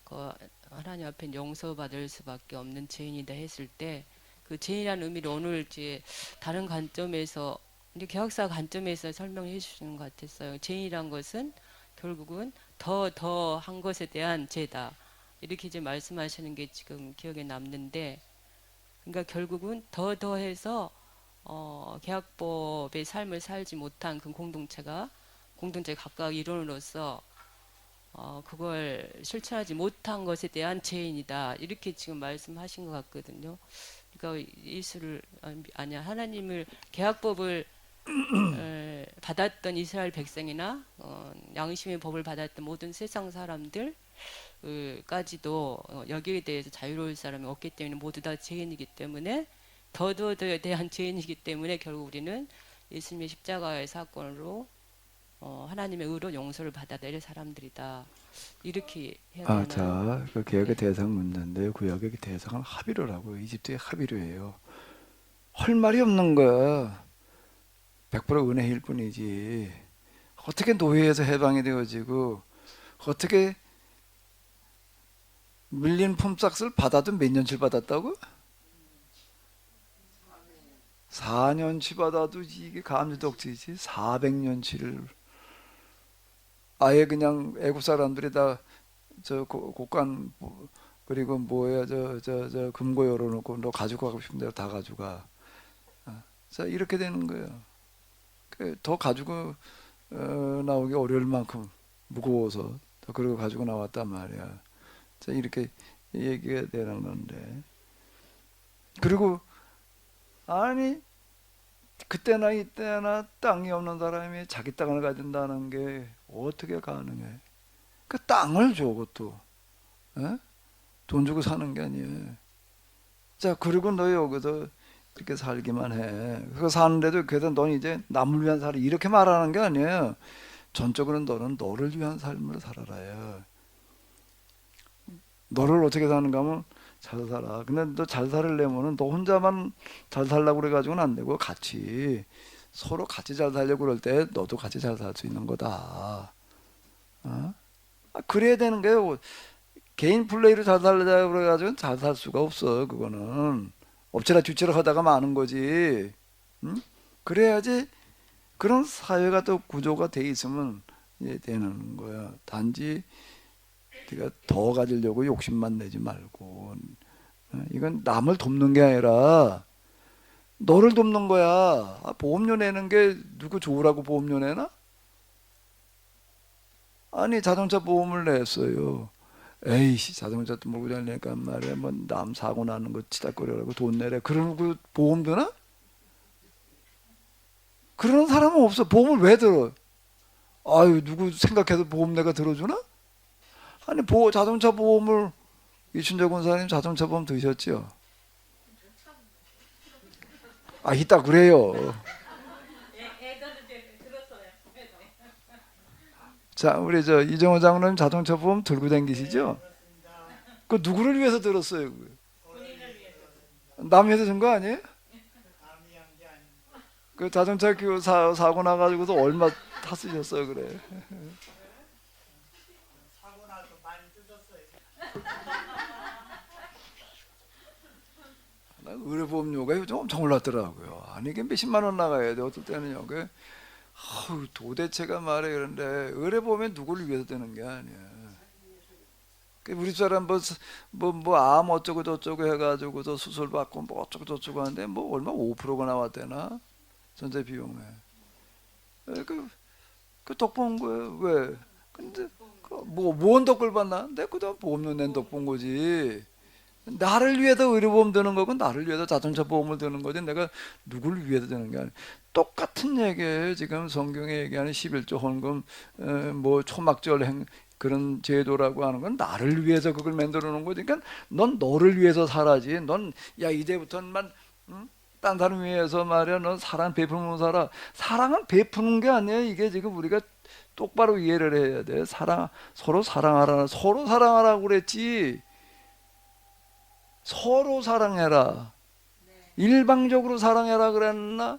그 하나님 앞에 용서받을 수밖에 없는 죄인이다 했을 때 그 죄인이라는 의미를 오늘 이제 다른 관점에서 이제 개혁사 관점에서 설명해 주시는 것 같았어요. 죄인이란 것은 결국은 더 한 것에 대한 죄다. 이렇게 이제 말씀하시는 게 지금 기억에 남는데, 그러니까 결국은 더 해서 계약법의 삶을 살지 못한 그 공동체 각각 이론으로서 그걸 실천하지 못한 것에 대한 죄인이다. 이렇게 지금 말씀하신 것 같거든요. 그러니까 예수를 아니야 하나님을 계약법을 받았던 이스라엘 백성이나 양심의 법을 받았던 모든 세상 사람들까지도 여기에 대해서 자유로울 사람이 없기 때문에 모두 다 죄인이기 때문에 더더에 대한 죄인이기 때문에 결국 우리는 예수님의 십자가의 사건으로 하나님의 의로 용서를 받아들일 사람들이다. 이렇게 해야 되나요? 자, 그 개혁의 네. 대상 문제인데 구역의 대상은 합의로라고. 이집트의 합의로예요. 할 말이 없는 거야. 100% 은혜일 뿐이지. 어떻게 노예에서 해방이 되어지고 어떻게 밀린 품삯을 받아도 몇 년치 받았다고? 4년치 받아도 이게 감지덕지지. 400년치를 아예 그냥 애국 사람들이 다 저 곡간 그리고 뭐야 저 금고 열어놓고 너 가지고 가고 싶은 대로 다 가져가. 자 이렇게 되는 거예요. 더 가지고 나오기 어려울 만큼 무거워서 더 그리고 가지고 나왔단 말이야. 자 이렇게 얘기가 되는 건데, 그리고 아니 그때나 이때나 땅이 없는 사람이 자기 땅을 가진다는 게 어떻게 가능해? 그 땅을 줘 그것도. 에? 돈 주고 사는 게 아니에요. 자 그리고 너 여기서 이렇게 살기만 해. 그거 사는데도 그래도 넌 이제 남을 위한 살이 이렇게 말하는 게 아니에요. 전적으로 너는 너를 위한 삶을 살아라요. 너를 어떻게 사는가 하면 잘 살아. 근데 너 잘 살려면은 너 혼자만 잘 살려고 그래가지고는 안 되고 같이 서로 같이 잘 살려고 그럴 때 너도 같이 잘 살 수 있는 거다. 어? 그래야 되는 거예요. 개인 플레이로 잘 살려고 그래가지고 잘 살 수가 없어. 그거는 엎치락 뒤치락 하다가 마는 거지. 응? 그래야지 그런 사회가 또 구조가 돼 있으면 이제 되는 거야. 단지 네가 더 가지려고 욕심만 내지 말고 이건 남을 돕는 게 아니라 너를 돕는 거야. 보험료 내는 게 누구 좋으라고 보험료 내나? 아니 자동차 보험을 냈어요. 에이씨 자동차 몰고 다니니까 말이야 뭐 남 사고 나는 거 치닥거리라고 돈 내래. 그러고 보험 드나? 그런 사람은 없어. 보험을 왜 들어? 아유 누구 생각해서 보험 내가 들어주나? 아니 자동차 보험을 이춘재 권사님 자동차 보험 드셨죠? 아 있다 그래요. 자 우리 저 이정호 장로님 자동차 보험 들고 다니시죠? 그 누구를 위해서 들었어요? 남 위해서 든 거 아니에요? 그 자동차 사고 나가지고도 얼마 타쓰셨어요 그래? 의료보험료가 요즘 엄청 올랐더라고요. 아니 이게 몇십만 원 나가야 돼. 어떨 때는요. 도대체가 말해 그런데 의료보험이 누구를 위해서 되는 게 아니야. 우리 사람 뭐암 어쩌고 저쩌고 해가지고도 수술 받고 뭐 어쩌고 저쩌고 하는데 뭐 얼마 5%가 나왔대나 전체 비용에. 그 덕 본 거예요. 왜? 근데 뭔 덕을 봤나? 내가 그다음 보험료 낸 덕 본 거지. 나를 위해서 의료보험 드는 거고 나를 위해서 자동차 보험을 드는 거지 내가 누구를 위해서 드는 게 아니야. 똑같은 얘기예요. 지금 성경에 얘기하는 11조 헌금 뭐 초막절 그런 제도라고 하는 건 나를 위해서 그걸 만들어 놓은 거지. 그러니까 넌 너를 위해서 살아지. 넌 야 이제부터만 응? 딴 사람 위해서 말이야. 넌 사랑 베푸는 살아. 사랑은 베푸는 게 아니야. 이게 지금 우리가 똑바로 이해를 해야 돼. 서로 사랑하라고 그랬지. 서로 사랑해라. 일방적으로 사랑해라 그랬나?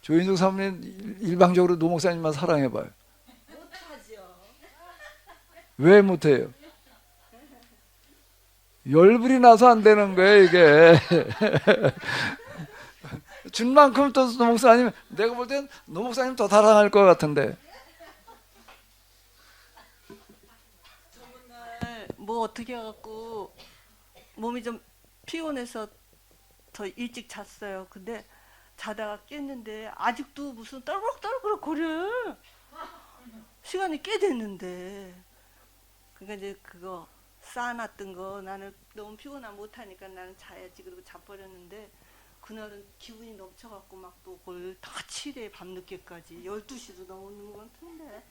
조인숙 사모님 일방적으로 노 목사님만 사랑해봐요. 왜 못해요? 열불이 나서 안 되는 거예요 이게. 준 만큼 또 노 목사님 내가 볼 땐 노 목사님 더 사랑할 것 같은데. 저번날 뭐 어떻게 해갖고 몸이 좀 피곤해서 더 일찍 잤어요. 근데 자다가 깼는데 아직도 무슨 떨그럭떨그럭 거려. 시간이 꽤 됐는데. 그러니까 이제 그거 쌓아놨던 거 나는 너무 피곤하면 못하니까 나는 자야지 그러고 자버렸는데 그날은 기분이 넘쳐갖고 막 또 그걸 다 치래 밤늦게까지 12시도 넘는 건 같은데.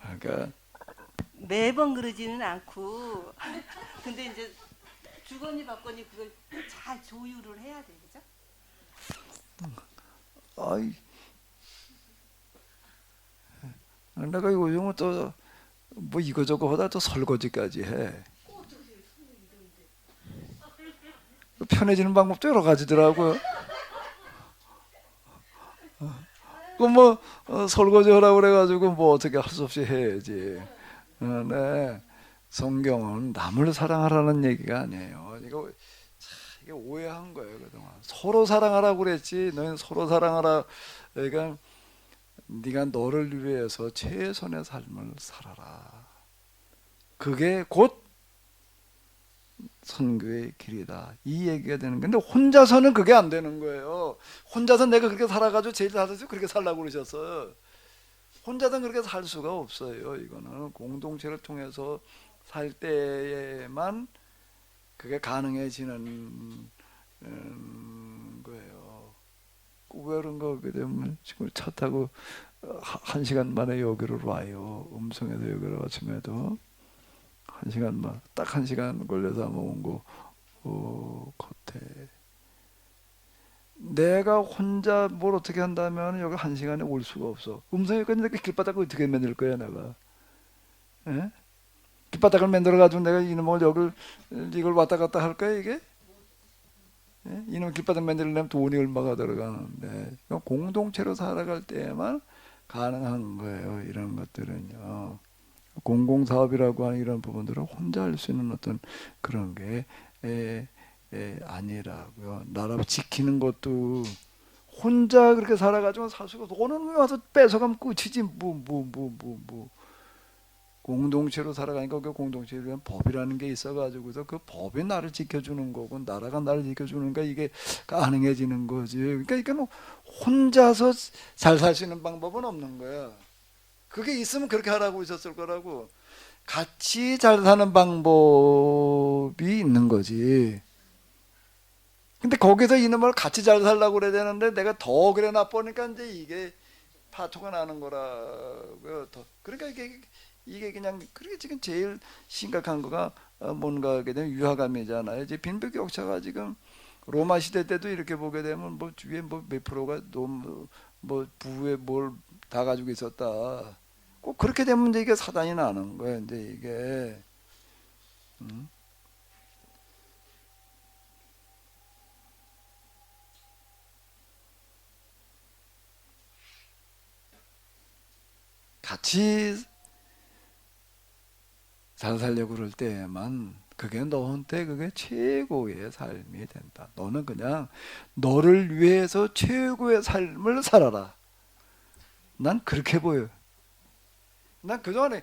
그러니까 매번 그러지는 않고 근데 이제 주거니 받거니 그걸 잘 조율을 해야 돼, 그죠? 아이, 내가 요즘은 또 뭐 이거저거 하다 또 설거지까지 해. 편해지는 방법도 여러 가지더라고요. 그뭐 설거지 하라고 그래가지고 뭐 어떻게 할 수 없이 해야지. 네. 성경은 남을 사랑하라는 얘기가 아니에요. 이게 오해한 거예요 그동안. 서로 사랑하라고 그랬지. 너희는 서로 사랑하라. 그러니까 네가 너를 위해서 최선의 삶을 살아라. 그게 곧 선교의 길이다. 이 얘기가 되는 건데 혼자서는 그게 안 되는 거예요. 혼자서 내가 그렇게 살아가지고 제일 살아서 그렇게 살라고 그러셨어. 혼자서는 그렇게 살 수가 없어요. 이거는 공동체를 통해서 살 때에만 그게 가능해지는 거예요. 왜 그런가 하게 되면 지금 차 타고 1시간 만에 여기로 와요. 음성에서 여기로 아침에도 1시간 만, 딱 1시간 걸려서 아마 온 거, 겉에. 내가 혼자 뭘 어떻게 한다면 여기 1시간에 올 수가 없어. 음성에까지 내가 길바닥 어떻게 만들 거야 내가. 예? 길바닥을 만들어 가지고 내가 이놈을 여기 이걸 왔다 갔다 할까 이게? 예? 이놈 길바닥 만들려면 돈이 얼마가 들어가는데 공동체로 살아갈 때만 가능한 거예요. 이런 것들은요. 공공사업이라고 하는 이런 부분들은 혼자 할 수 있는 어떤 그런 게 아니라고요. 나라 지키는 것도 혼자 그렇게 살아가지고 살 수가 없어. 어느 놈이 와서 뺏어가면 끝이지. 공동체로 살아가니까 그 공동체에 대한 법이라는 게 있어가지고서 그 법이 나를 지켜주는 거고 나라가 나를 지켜주는가 이게 가능해지는 거지. 그러니까 이게 뭐 혼자서 잘 살 수 있는 방법은 없는 거야. 그게 있으면 그렇게 하라고 있었을 거라고. 같이 잘 사는 방법이 있는 거지. 근데 거기서 이놈을 같이 잘 살라고 그래야 되는데 내가 더 그래 나쁘니까 이제 이게 파토가 나는 거라고요. 그러니까 이게 그냥 그렇게 지금 제일 심각한 거가 뭔가 하게 되면 유화감이잖아요. 이제 빈부격차가 지금 로마 시대 때도 이렇게 보게 되면 뭐 주위에 뭐 몇 프로가 너무 뭐 부에 뭘 다 가지고 있었다. 꼭 그렇게 되면 이제 이게 사단이 나는 거예요. 이제 이게 같이 잘 살려고 그럴 때만 그게 너한테 그게 최고의 삶이 된다. 너는 그냥 너를 위해서 최고의 삶을 살아라. 난 그렇게 보여. 난 그동안에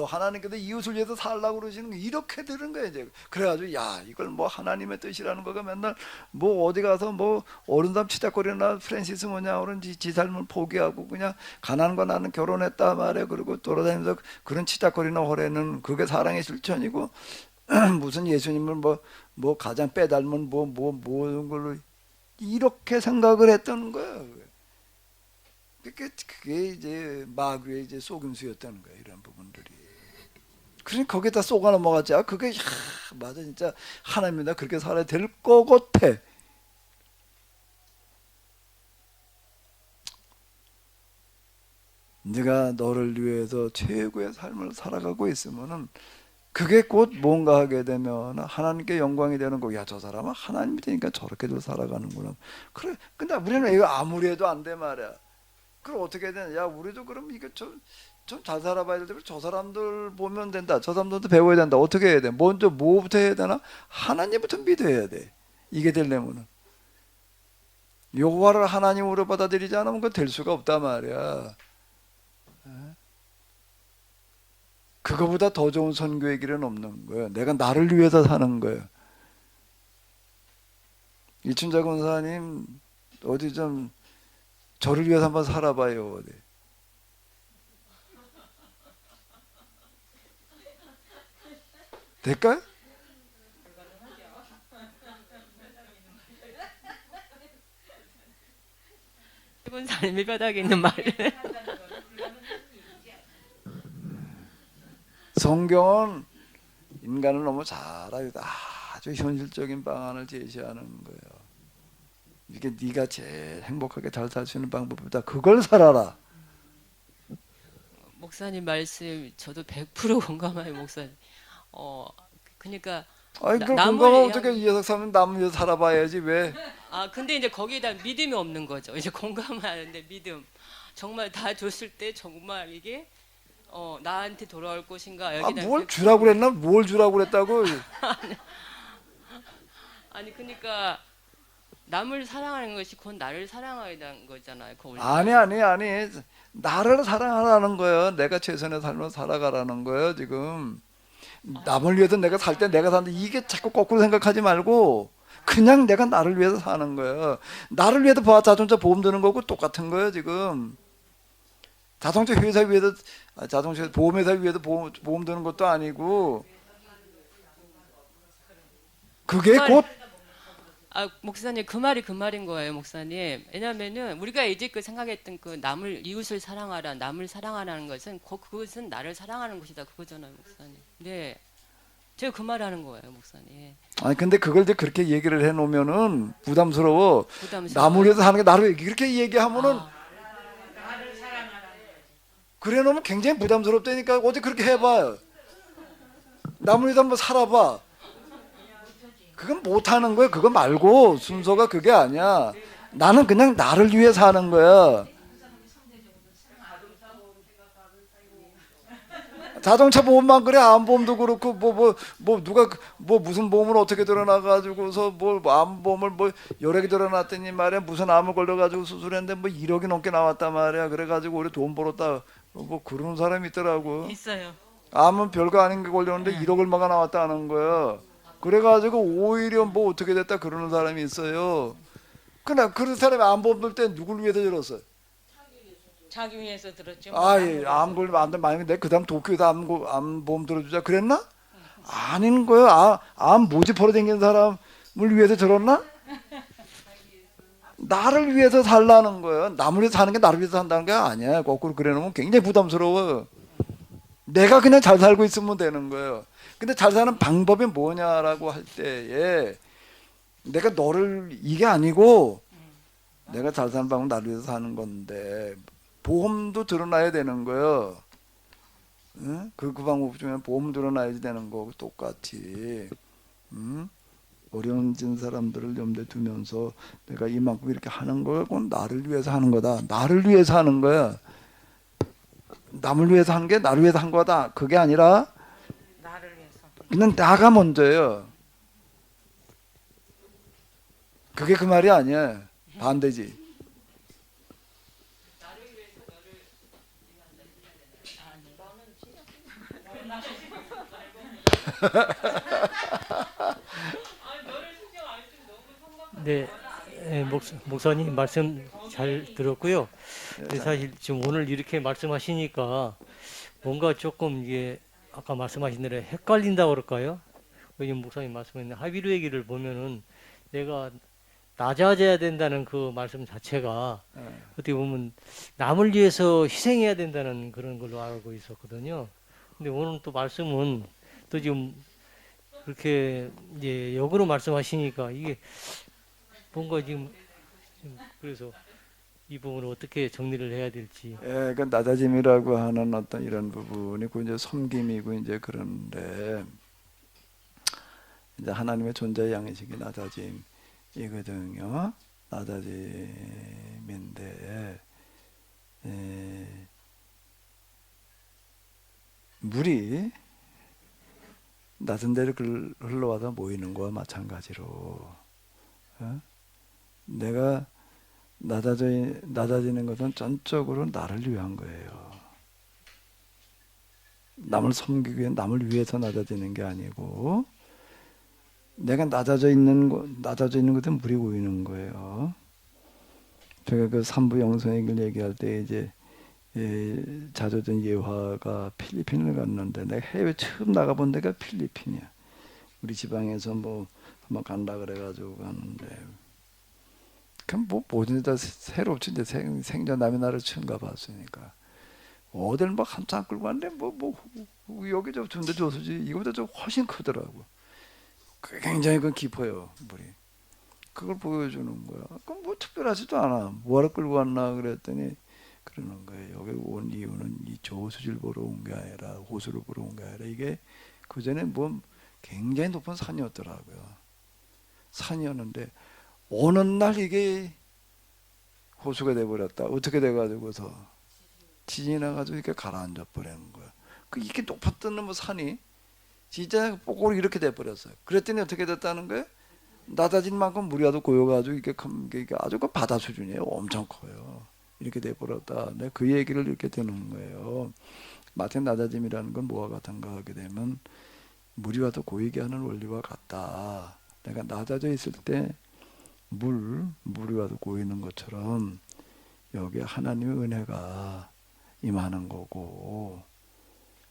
하나님께서 이웃을 위해서 살라고 그러시는 거 이렇게 들은 거야 이제. 그래가지고 야 이걸 뭐 하나님의 뜻이라는 거가 맨날 뭐 어디 가서 뭐 어른담 치작거리나 프랜시스 뭐냐 그런 지 삶을 포기하고 그냥 가난과 나는 결혼했다 말이야. 그리고 돌아다니면서 그런 치작거리나 허래는 그게 사랑의 실천이고 무슨 예수님을 뭐 가장 빼닮은 모든 걸로 이렇게 생각을 했다는 거야. 그게 이제 마귀의 이제 속임수였다는 거야. 이런 부분들이. 그러니 거기다 쏘가 넘어갔지. 그게 맞아 진짜 하나님이 나 그렇게 살아야 될 것 같아. 네가 너를 위해서 최고의 삶을 살아가고 있으면은 그게 곧 뭔가 하게 되면 하나님께 영광이 되는 거야. 야, 저 사람은 하나님이 되니까 저렇게도 살아가는구나. 그래. 근데 우리는 이거 아무리 해도 안 돼 말이야. 그럼 어떻게 해야 되냐? 야, 우리도 그럼 이거 좀 잘 살아봐야 될 텐데 저 사람들 보면 된다. 저 사람들도 배워야 된다. 어떻게 해야 돼? 먼저 뭐부터 해야 되나? 하나님부터 믿어야 돼. 이게 되려면은 여호와를 하나님으로 받아들이지 않으면 그거 될 수가 없단 말이야. 그거보다 더 좋은 선교의 길은 없는 거야. 내가 나를 위해서 사는 거야. 이춘자 권사님 어디 좀 저를 위해서 한번 살아봐요. 어디. 될까요? 이분 삶의 바닥에 있는 말을 성경은 인간을 너무 잘 알아요. 아주 현실적인 방안을 제시하는 거예요. 이게 네가 제일 행복하게 잘 살 수 있는 방법이다. 그걸 살아라. 목사님 말씀 저도 100% 공감해요, 목사님. 그러니까 아이 그럼 남을 건강하면 어떻게 이 녀석 사면 남을 위해서 살아봐야지 왜? 근데 이제 거기에다 믿음이 없는 거죠. 이제 공감하는데 믿음. 정말 다 줬을 때 정말 이게 나한테 돌아올 것인가 여기다 뭘 주라고 그랬나? 뭘 주라고 그랬다고? 아니 그러니까 남을 사랑하는 것이 곧 나를 사랑하는 거잖아요. 아니 나를 사랑하라는 거예요. 내가 최선의 삶을 살아가라는 거예요. 지금 남을 위해서 내가 살 때 내가 사는데 이게 자꾸 거꾸로 생각하지 말고 그냥 내가 나를 위해서 사는 거예요. 나를 위해서 자동차 보험 드는 거고 똑같은 거예요. 지금 자동차 회사 위해서 자동차 보험회사 위해서 보험 드는 것도 아니고 그게 곧 목사님 그 말이 그 말인 거예요, 목사님. 왜냐하면은 우리가 이제껏 생각했던 그 남을 이웃을 사랑하라, 남을 사랑하라는 것은 그것은 나를 사랑하는 것이다 그거잖아요, 목사님. 네, 제가 그 말하는 거예요, 목사님. 아니 근데 그걸 이제 그렇게 얘기를 해놓으면은 부담스러워. 남을 위해서 사는 게 나를 이렇게 얘기하면은 그래 놓으면 굉장히 부담스럽다니까. 어디 그렇게 해봐요. 남을 위해서 한번 살아봐. 그건 못하는 거야. 그거 말고 순서가 그게 아니야. 나는 그냥 나를 위해 사는 거야. 자동차 보험만 그래. 암보험도 그렇고 누가 무슨 보험을 어떻게 들어놔가지고서 암보험을 여러 개 들어놨더니 말이야 무슨 암을 걸려가지고 수술했는데 1억이 넘게 나왔단 말이야. 그래가지고 우리 돈 벌었다 그러는 사람이 있더라고. 있어요. 암은 별거 아닌 게 걸렸는데 1억 얼마가 나왔다는 거야. 그래가지고 오히려 어떻게 됐다 그러는 사람이 있어요. 그런 사람이 암보험 들 때 누굴 위해서 들었어요? 자기 위해서 들었죠. 예, 암 걸리면 안 돼. 만약에 내가 그 다음 도쿄에다 암보험 들어주자 그랬나? 아닌 거야. 암 모집 벌어 댕기는 사람을 위해서 들었나? 나를 위해서 살라는 거야. 남을 위해서 사는 게 나를 위해서 산다는 게 아니야. 거꾸로 그래 놓으면 굉장히 부담스러워. 내가 그냥 잘 살고 있으면 되는 거예요. 근데 잘 사는 방법이 뭐냐라고 할 때에 내가 너를 이게 아니고 내가 잘 사는 방법은 나를 위해서 사는 건데 보험도 드러나야 되는 거예요. 응? 그 방법 중에 보험 드러나야지 되는 거고 똑같이. 응? 어려운 사람들을 염두에 두면서 내가 이만큼 이렇게 하는 거야. 그건 나를 위해서 하는 거다. 나를 위해서 하는 거야. 남을 위해서 한 게 나를 위해서 한 거다. 그게 아니라 나를 위해서. 그냥 나가 먼저예요. 그게 그 말이 아니야. 반대지. 네, 목사님 말씀 잘 들었고요. 근데 사실 지금 오늘 이렇게 말씀하시니까 뭔가 조금 이게 아까 말씀하신 대로 헷갈린다고 그럴까요? 왜냐면 목사님 말씀하신 하비루 얘기를 보면은 내가 낮아져야 된다는 그 말씀 자체가 어떻게 보면 남을 위해서 희생해야 된다는 그런 걸로 알고 있었거든요. 근데 오늘 또 말씀은 또 지금 그렇게 이제 역으로 말씀하시니까 이게 뭔가 지금 그래서 이 부분을 어떻게 정리를 해야 될지. 그 낮아짐이라고 하는 어떤 이런 부분이 그 이제 섬김이고 이제 그런데 이제 하나님의 존재 양식이 낮아짐이거든요. 낮아짐인데 물이 낮은 데를 흘러와서 모이는 거와 마찬가지로 내가 낮아지는 것은 전적으로 나를 위한 거예요. 남을 섬기기 위해 남을 위해서 낮아지는 게 아니고 내가 낮아져 있는 것은 물이 고이는 거예요. 제가 그 삼부 영성을 얘기할 때 이제 자조전 예화가 필리핀을 갔는데 내가 해외 처음 나가본 데가 필리핀이야. 우리 지방에서 한번 간다 그래가지고 갔는데 그럼 모든 다 새롭지. 이제 생전 남의 나라를 처음 가봤으니까 어딜 한참 끌고 갔는데 여기 저 준대 조수지 이거보다 좀 훨씬 크더라고. 굉장히 깊어요 물이. 그걸 보여주는 거야. 그럼 특별하지도 않아. 뭐하러 끌고 왔나 그랬더니 그러는 거예요. 여기 온 이유는 이 저수지를 보러 온 게 아니라 호수를 보러 온 게 아니라 이게 그 전에 굉장히 높은 산이었더라고요. 산이었는데 어느 날 이게 호수가 돼버렸다. 어떻게 돼가지고서 지진이 나가지고 이렇게 가라앉아 버리는 거야. 이렇게 높았던 산이 진짜 뽀꼬로 이렇게 돼버렸어요. 그랬더니 어떻게 됐다는 거예요? 낮아진 만큼 물이 와도 고여가지고 이게 아주 그 바다 수준이에요. 엄청 커요. 이렇게 돼버렸다. 내가 그 얘기를 이렇게 듣는 거예요. 마찬가지 낮아짐이라는 건 뭐와 같은가 하게 되면 물이 와도 고이게 하는 원리와 같다. 내가 낮아져 있을 때 물이 와도 고이는 것처럼 여기 하나님의 은혜가 임하는 거고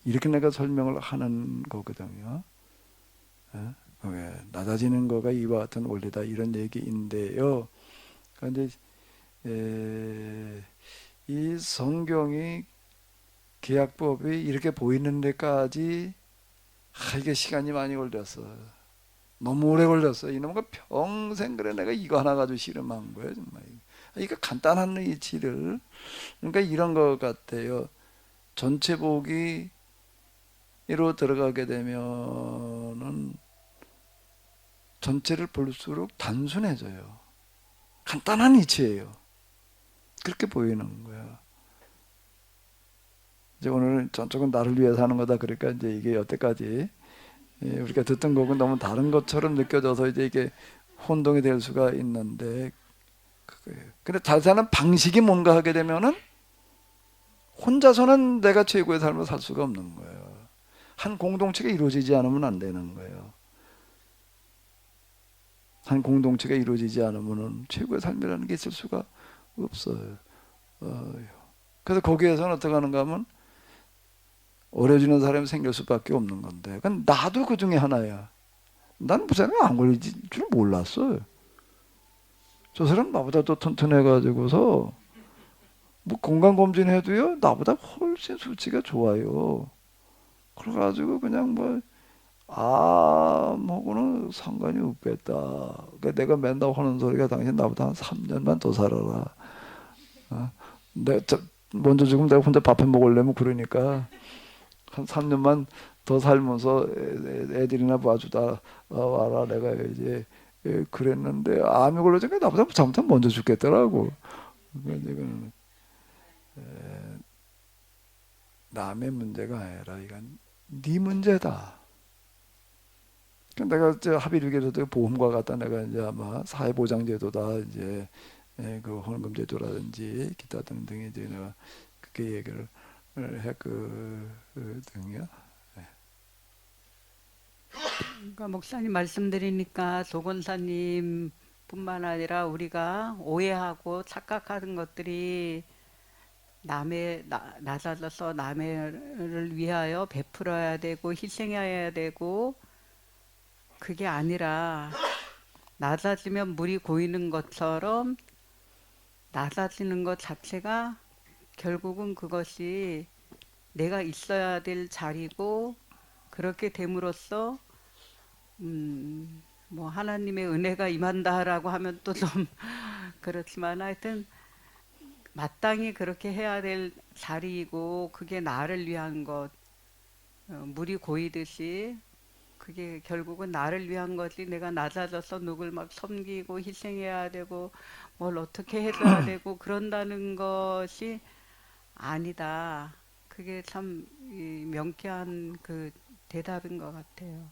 이렇게 내가 설명을 하는 거거든요. 낮아지는 거가 이와 같은 원리다 이런 얘기인데요. 그런데 이 성경이 계약법이 이렇게 보이는 데까지 이게 시간이 많이 걸렸어. 너무 오래 걸렸어. 이놈과 평생 그래 내가 이거 하나 가지고 씨름한 거예요 정말. 이거 간단한 이치를 그러니까 이런 것 같아요. 전체 보기로 들어가게 되면은 전체를 볼수록 단순해져요. 간단한 이치예요. 그렇게 보이는 거야. 이제 오늘은 저쪽은 나를 위해서 하는 거다. 그러니까 이제 이게 여태까지 우리가 듣던 곡은 너무 다른 것처럼 느껴져서 이제 이게 혼동이 될 수가 있는데, 그거예요. 근데 다시 하는 방식이 뭔가 하게 되면은 혼자서는 내가 최고의 삶을 살 수가 없는 거예요. 한 공동체가 이루어지지 않으면 안 되는 거예요. 한 공동체가 이루어지지 않으면 최고의 삶이라는 게 있을 수가 없어요. 그래서 거기에서는 어떻게 하는가 하면 어려지는 사람이 생길 수밖에 없는 건데, 그건 나도 그 중에 하나야. 난 무슨 안 걸릴 줄 몰랐어요. 저 사람 나보다 더 튼튼해가지고서 뭐 건강검진 해도요 나보다 훨씬 수치가 좋아요. 그래가지고 그냥 뭐 암하고는 상관이 없겠다. 그러니까 내가 맨날 하는 소리가 당신 나보다 한 3년만 더 살아라. 내가 먼저 죽으면 내가 혼자 밥해 먹으려면 그러니까 한 3년만 더 살면서 애들이나 봐주다 와라 내가 이제 그랬는데 암이 걸려지니까 나보다 잘못하면 먼저 죽겠더라고. 그러니까 이거는 남의 문제가 아니라 이건 네 문제다. 내가 이제 합의료계에서도 보험과 같다 내가 이제 아마 사회보장제도다 이제 그 헌금제도라든지 기타 등등이 이제 내가 그렇게 얘기를 했거든요. 그러니까 목사님 말씀드리니까 조건사님뿐만 아니라 우리가 오해하고 착각하는 것들이 낮아져서 남을 위하여 베풀어야 되고 희생해야 되고 그게 아니라 낮아지면 물이 고이는 것처럼 낮아지는 것 자체가 결국은 그것이 내가 있어야 될 자리고 그렇게 됨으로써 뭐 하나님의 은혜가 임한다라고 하면 또 좀 그렇지만 하여튼 마땅히 그렇게 해야 될 자리이고 그게 나를 위한 것 물이 고이듯이 그게 결국은 나를 위한 거지 내가 낮아져서 누굴 막 섬기고 희생해야 되고 뭘 어떻게 해줘야 되고 그런다는 것이 아니다. 그게 참 명쾌한 그 대답인 것 같아요.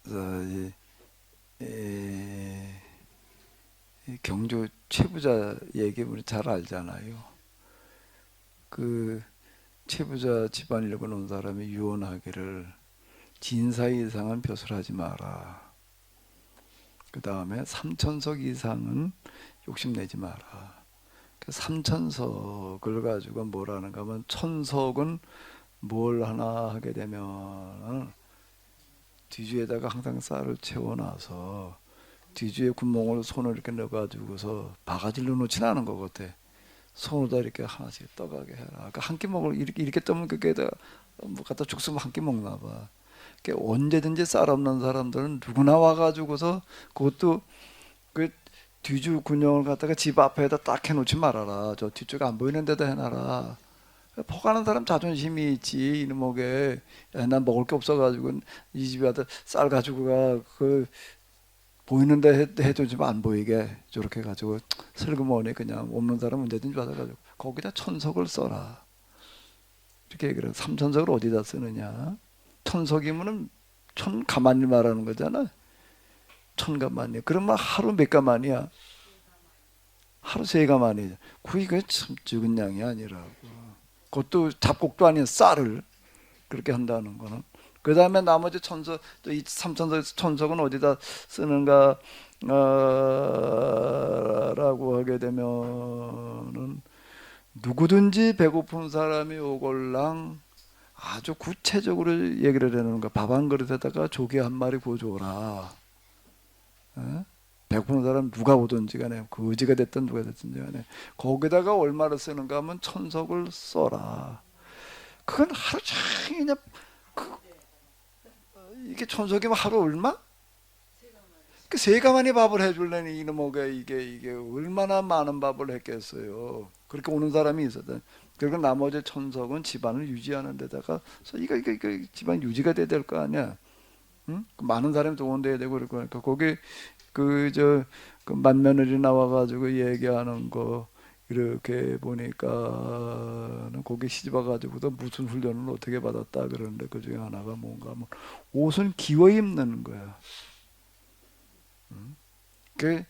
그래서 이 경주 최부자 얘기 우리 잘 알잖아요. 그 최부자 집안을 놓은 사람이 유언하기를 진사 이상은 벼슬하지 마라. 그 다음에 3천석 이상은 욕심내지 마라. 그 3천석을 가지고 뭐라는가 하면 천석은 뭘 하나 하게 되면 뒤주에다가 항상 쌀을 채워놔서 뒤주에 구멍을 손을 이렇게 넣어가지고서 바가지를 넣지는 않은 것 같아. 손으로다 이렇게 하나씩 떠가게 해라. 그러니까 한 끼 먹을 이렇게 떠면 그게다 뭐 갖다 죽으면 한 끼 먹나 봐. 그러니까 언제든지 쌀 없는 사람들은 누구나 와가지고서 그것도 그 뒤주 군용을 갖다가 집 앞에다 딱 해놓지 말아라. 저 뒤쪽 안 보이는 데다 해놔라. 포가는 사람 자존심이 있지. 이놈에게 난 먹을 게 없어가지고 이 집에 와서 쌀 가지고 가 그 보이는데 해두지만 안 보이게 저렇게 가지고 슬그머니 그냥 없는 사람 언제든지 와서 가지고 거기다 천석을 써라. 이렇게 얘기를 해요. 3천석을 어디다 쓰느냐? 천석이면은 천 가만히 말하는 거잖아. 천 가만히. 그러면 하루 몇 가만이야? 하루 세 가만이야. 그게 참 적은 양이 아니라고. 그것도 잡곡도 아닌 쌀을 그렇게 한다는 거는. 그 다음에 나머지 천석, 또 이 3천석, 천석은 어디다 쓰는가, 라고 하게 되면은, 누구든지 배고픈 사람이 오걸랑 아주 구체적으로 얘기를 해놓는 거야. 밥 한 그릇에다가 조개 한 마리 구워줘라. 배고픈 사람 누가 오든지 간에, 그 의지가 됐든 누가 됐든지 간에, 거기다가 얼마를 쓰는가 하면 천석을 써라. 그건 하루 종일 그냥, 이게 천석이면 하루 얼마? 그 세 가만히 밥을 해줄래니 이놈에게 이게 얼마나 많은 밥을 했겠어요. 그렇게 오는 사람이 있었다. 그리고 나머지 천석은 집안을 유지하는 데다가 이거 집안 유지가 돼야 될 거 아니야. 응? 많은 사람이 동원돼야 되고 그러니까 거기 그 맏며느리 나와가지고 얘기하는 거 이렇게 보니까는 거기 시집 와가지고도 무슨 훈련을 어떻게 받았다 그러는데 그 중에 하나가 뭔가 뭐 옷은 기워 입는 거야. 그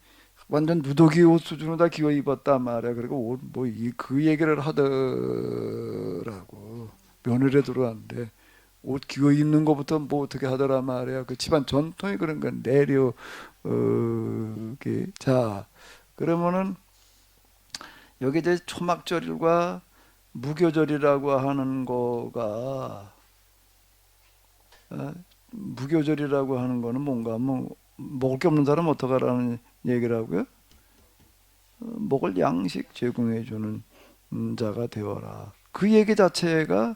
완전 누더기 옷 수준으로 다 기워 입었단 말이야. 그리고 옷 그 얘기를 하더라고. 며느리 들어왔는데 옷 기워 입는 것부터 뭐 어떻게 하더라 말이야. 그 집안 전통이 그런 건 내려 자 그러면은 여기 이제 초막절일과 무교절이라고 하는 거가 무교절이라고 하는 거는 뭔가 뭐 먹을 게 없는 사람 어떡하라는 얘기라고요? 먹을 양식 제공해 주는 자가 되어라. 그 얘기 자체가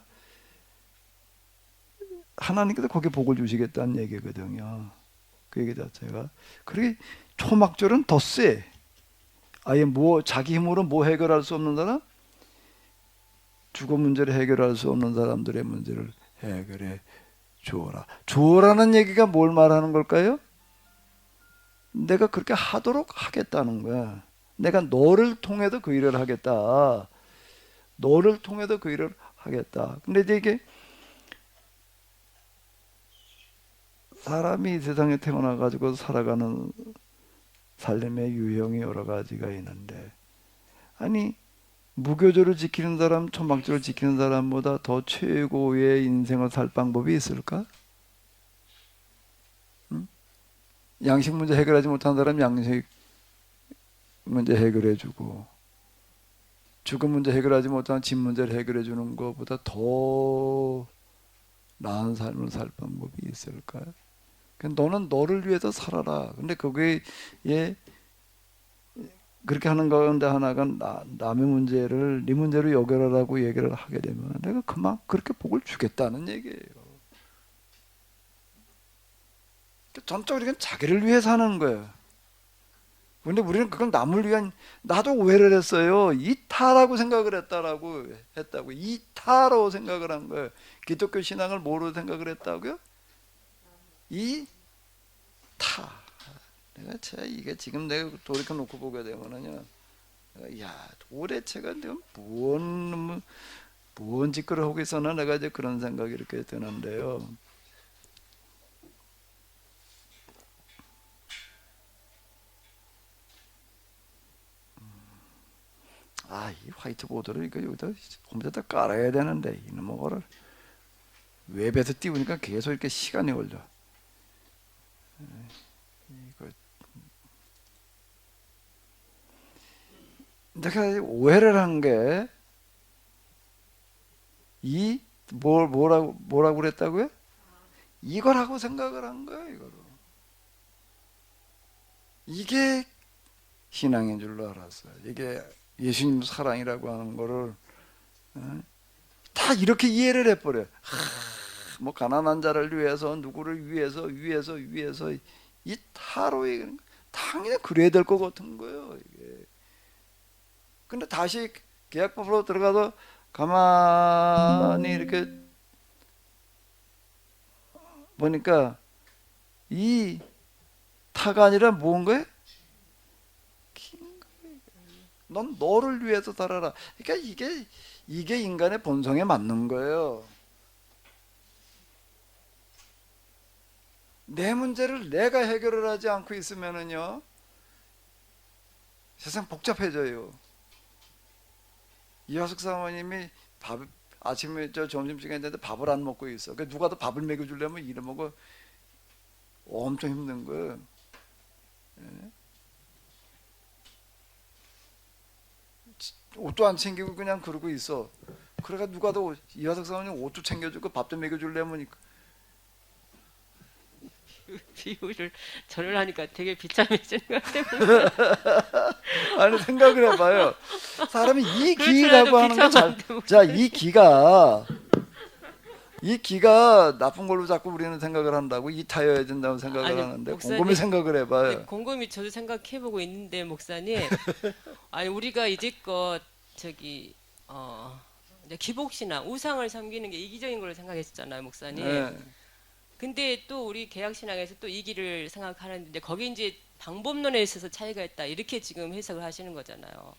하나님께서 거기에 복을 주시겠다는 얘기거든요. 그 얘기 자체가. 그러게 초막절은 더 세. 아예 자기 힘으로 해결할 수 없는 사람? 주거 문제를 해결할 수 없는 사람들의 문제를 해결해 주어라. 주어라는 얘기가 뭘 말하는 걸까요? 내가 그렇게 하도록 하겠다는 거야. 내가 너를 통해서 그 일을 하겠다. 너를 통해서 그 일을 하겠다. 근데 이제 이게 사람이 이 세상에 태어나 가지고 살아가는 삶의 유형이 여러 가지가 있는데, 아니 무교절을 지키는 사람, 초막절을 지키는 사람보다 더 최고의 인생을 살 방법이 있을까? 응? 양식 문제 해결하지 못한 사람 양식 문제 해결해 주고, 죽음 문제 해결하지 못한 집 문제를 해결해 주는 것보다 더 나은 삶을 살 방법이 있을까? 너는 너를 위해서 살아라. 근데 그게 그렇게 하는 가운데 하나가 남의 문제를 네 문제로 여겨라라고 얘기를 하게 되면 내가 그렇게 복을 주겠다는 얘기예요. 전적으로 이건 자기를 위해 사는 거예요. 근데 우리는 그걸 남을 위한, 나도 오해를 했어요. 이타라고 생각을 했다고. 이타로 생각을 한 거예요. 기독교 신앙을 뭐로 생각을 했다고요? 타. 내가 이게 지금 내가 돌이켜 놓고 보게 되면은요, 야 도대체가 내가 뭔 짓거리를 하고 있었나, 내가 이제 그런 생각이 이렇게 드는데요. 이 화이트보드를 이거 여기다 컴퓨터에다 깔아야 되는데 이놈의 거를 웹에서 띄우니까 계속 이렇게 시간이 걸려. 내가 오해를 한 게 뭐라고 그랬다고요? 이거라고 생각을 한 거예요. 이거로. 이게 신앙인 줄로 알았어요. 이게 예수님 사랑이라고 하는 거를 다 이렇게 이해를 해버려요. 뭐 가난한 자를 위해서, 누구를 위해서 이 타로에 당연히 그래야 될 것 같은 거예요. 이게. 근데 다시 계약법으로 들어가서 가만히 이렇게 보니까 이 타가 아니라 뭔가요? 넌 너를 위해서 살아라. 그러니까 이게 인간의 본성에 맞는 거예요. 내 문제를 내가 해결을 하지 않고 있으면은요, 세상 복잡해져요. 이화숙 사모님이 아침에 점심시간에 있는데 밥을 안 먹고 있어. 그러니까 누가 더 밥을 먹여주려면 이러면 엄청 힘든 거예요. 옷도 안 챙기고 그냥 그러고 있어. 그래가 누가 더 이화석 사모님 옷도 챙겨주고 밥도 먹여주려면 비유를 저를 하니까 되게 비참해지는 것 같아요. 아니 생각을 해봐요. 사람이 이 기라고 하는 게 비참한데 자, 이 기가 나쁜 걸로 자꾸 우리는 생각을 한다고, 이 타여야 된다고 생각을 아니, 하는데 목사님, 곰곰이 생각을 해봐요. 곰곰이 저도 생각해보고 있는데 목사님, 아니 우리가 이제껏 저기 이제 기복신앙 우상을 섬기는 게 이기적인 걸로 생각했었잖아요, 목사님. 네. 근데 또 우리 개혁신앙에서 또 이기를 생각하는데 거기 이제 방법론에 있어서 차이가 있다 이렇게 지금 해석을 하시는 거잖아요.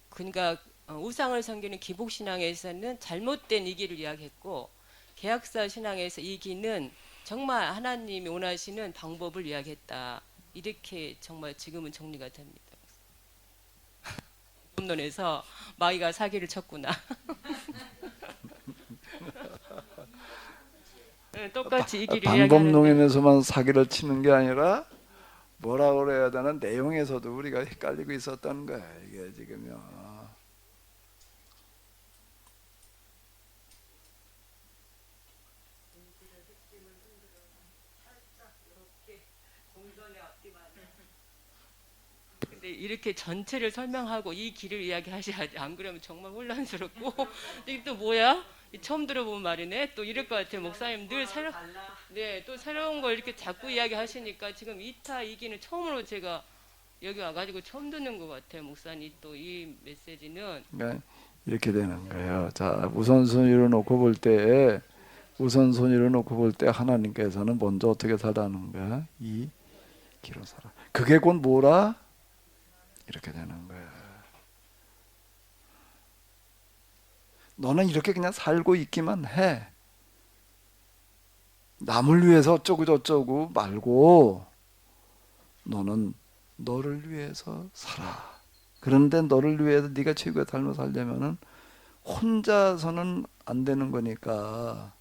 그러니까 우상을 섬기는 기복신앙에서는 잘못된 이기를 이야기했고 개혁사 신앙에서 이기는 정말 하나님이 원하시는 방법을 이야기했다. 이렇게 정말 지금은 정리가 됩니다. 본론에서 마귀가 사기를 쳤구나. 네, 똑같이 이기를 이야기하는데 방법론에서만 사기를 치는 게 아니라 뭐라 그래야 되나 내용에서도 우리가 헷갈리고 있었던 거야 이게 지금요. 근데 이렇게 전체를 설명하고 이 길을 이야기하셔야지. 안 그러면 정말 혼란스럽고 이게 또 뭐야? 처음 들어본 말이네. 또 이럴 것 같아요. 목사님 늘 새로 네, 또 새로운 걸 이렇게 자꾸 이야기하시니까 지금 2타 2기는 처음으로 제가 여기 와가지고 처음 듣는 것 같아요. 목사님 또 이 메시지는 그러니까 이렇게 되는 거예요. 자, 우선순위로 놓고 볼 때, 우선순위로 놓고 볼 때 하나님께서는 먼저 어떻게 살라는 거야? 이 기로 살아. 그게 곧 뭐라? 이렇게 되는 거야. 너는 이렇게 그냥 살고 있기만 해. 남을 위해서 어쩌고 저쩌고 말고 너는 너를 위해서 살아. 그런데 너를 위해서 네가 최고의 삶을 살려면은 혼자서는 안 되는 거니까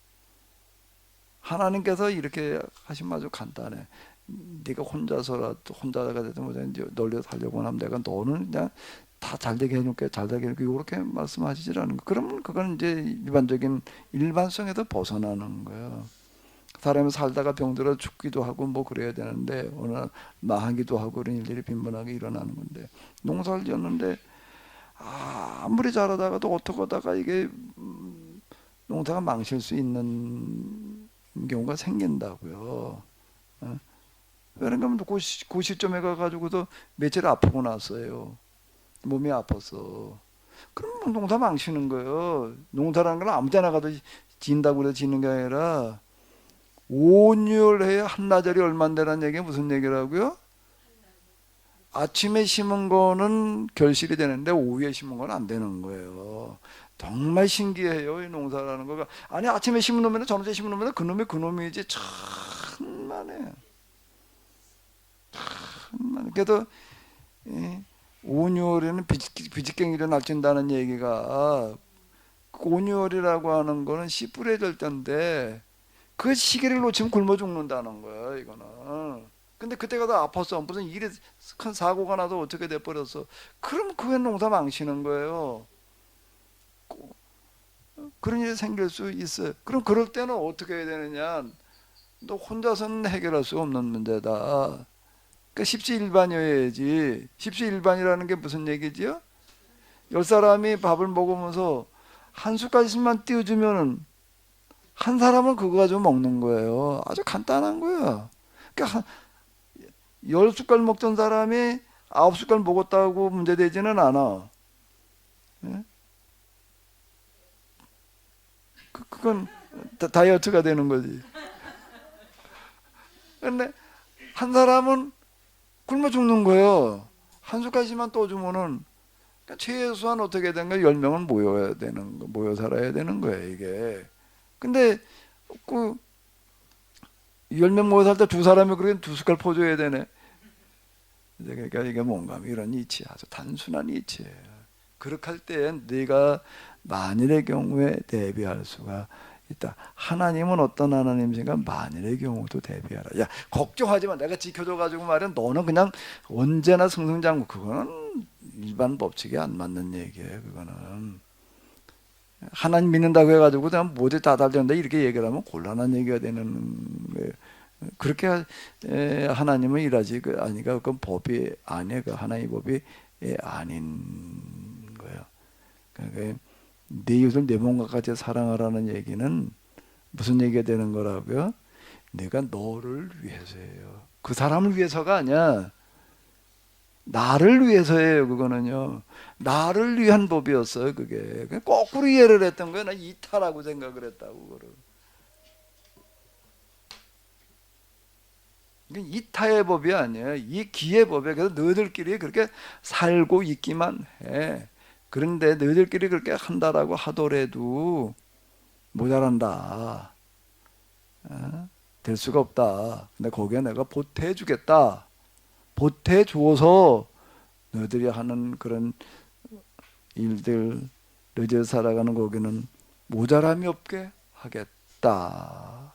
하나님께서 이렇게 하시면 아주 간단해. 네가 혼자서라도 혼자가 되든 뭐든 이제 널 위해서 살려고 하면 내가 너는 그냥 다 잘되게 해줄게, 잘되게 해줄게 이렇게 말씀하시지라는 거. 그러면 그건 이제 일반적인 일반성에서 벗어나는 거예요. 사람이 살다가 병들어 죽기도 하고 뭐 그래야 되는데 어느 날 망하기도 하고 그런 일들이 빈번하게 일어나는 건데 농사를 지었는데 아무리 잘하다가도 어떻게 하다가 이게 농사가 망칠 수 있는 경우가 생긴다고요. 그러니까 그 시점에 가가지고도 며칠 아프고 났어요. 몸이 아팠어. 그럼 농사 망치는 거예요. 농사라는 건 아무 데나 가도 진다고 해서 지는 게 아니라 온유월해야 한나절이 얼만데라는 얘기가 무슨 얘기라고요? 아침에 심은 거는 결실이 되는데 오후에 심은 건 안 되는 거예요. 정말 신기해요, 이 농사라는 거가. 아니 아침에 심은 놈이나 저녁에 심은 놈이나 그놈이 그놈이지. 천만에. 천만에. 그래도 온유월에는 비직갱이를 날친다는 얘기가 온유월이라고 하는 거는 씨 뿌려질 때인데 그 시기를 놓치면 굶어 죽는다는 거야 이거는. 근데 그때가 다 아팠어. 무슨 일이 큰 사고가 나서 어떻게 돼버렸어. 그럼 그게 농사 망치는 거예요. 그런 일이 생길 수 있어요. 그럼 그럴 때는 어떻게 해야 되느냐. 너 혼자서는 해결할 수 없는 문제다. 그러니까 십시일반이어야지. 십시일반이라는 게 무슨 얘기지요? 10사람이 밥을 먹으면서 한 숟갈씩만 띄워주면은 한 사람은 그거 가지고 먹는 거예요. 아주 간단한 거야. 그러니까 10숟갈 먹던 사람이 9숟갈 먹었다고 문제되지는 않아. 예? 그건 다이어트가 되는 거지. 근데 한 사람은 굶어 죽는 거예요. 한 숟갈씩만 떠주면은 그러니까 최소한 어떻게 된 거야? 10명은 모여야 되는 거, 모여 살아야 되는 거예요, 이게. 근데 그 10명 모여 살 때 두 사람이 그러면 2숟갈 퍼줘야 되네. 그러니까 이게 뭔가 이런 이치, 아주 단순한 이치예요. 그렇게 할 때 네가 만일의 경우에 대비할 수가 있다. 하나님은 어떤 하나님이신가? 만일의 경우도 대비하라. 야, 걱정하지 마. 내가 지켜줘가지고 말이야. 너는 그냥 언제나 승승장구. 그거는 일반 법칙에 안 맞는 얘기예요. 그거는. 하나님 믿는다고 해가지고 그냥 모두 다 달된다 이렇게 얘기를 하면 곤란한 얘기가 되는 거예요. 그렇게 하나님은 일하지 아니가 그건 법이 아니에요. 그 하나님의 법이 아닌 거예요. 그러니까 내 이웃을 내 몸과 같이 사랑하라는 얘기는 무슨 얘기가 되는 거라고요? 내가 너를 위해서예요. 그 사람을 위해서가 아니야. 나를 위해서예요. 그거는요. 나를 위한 법이었어요. 그게 거꾸로 이해를 했던 거예요. 나 이타라고 생각을 했다고 그거를. 이게 이타의 법이 아니에요. 이 기의 법이에요. 그래서 너희들끼리 그렇게 살고 있기만 해. 그런데 너희들끼리 그렇게 한다라고 하더라도 모자란다. 될 수가 없다. 근데 거기에 내가 보태해 주겠다. 보태해 주어서 너희들이 하는 그런 일들, 너희들 살아가는 거기는 모자람이 없게 하겠다.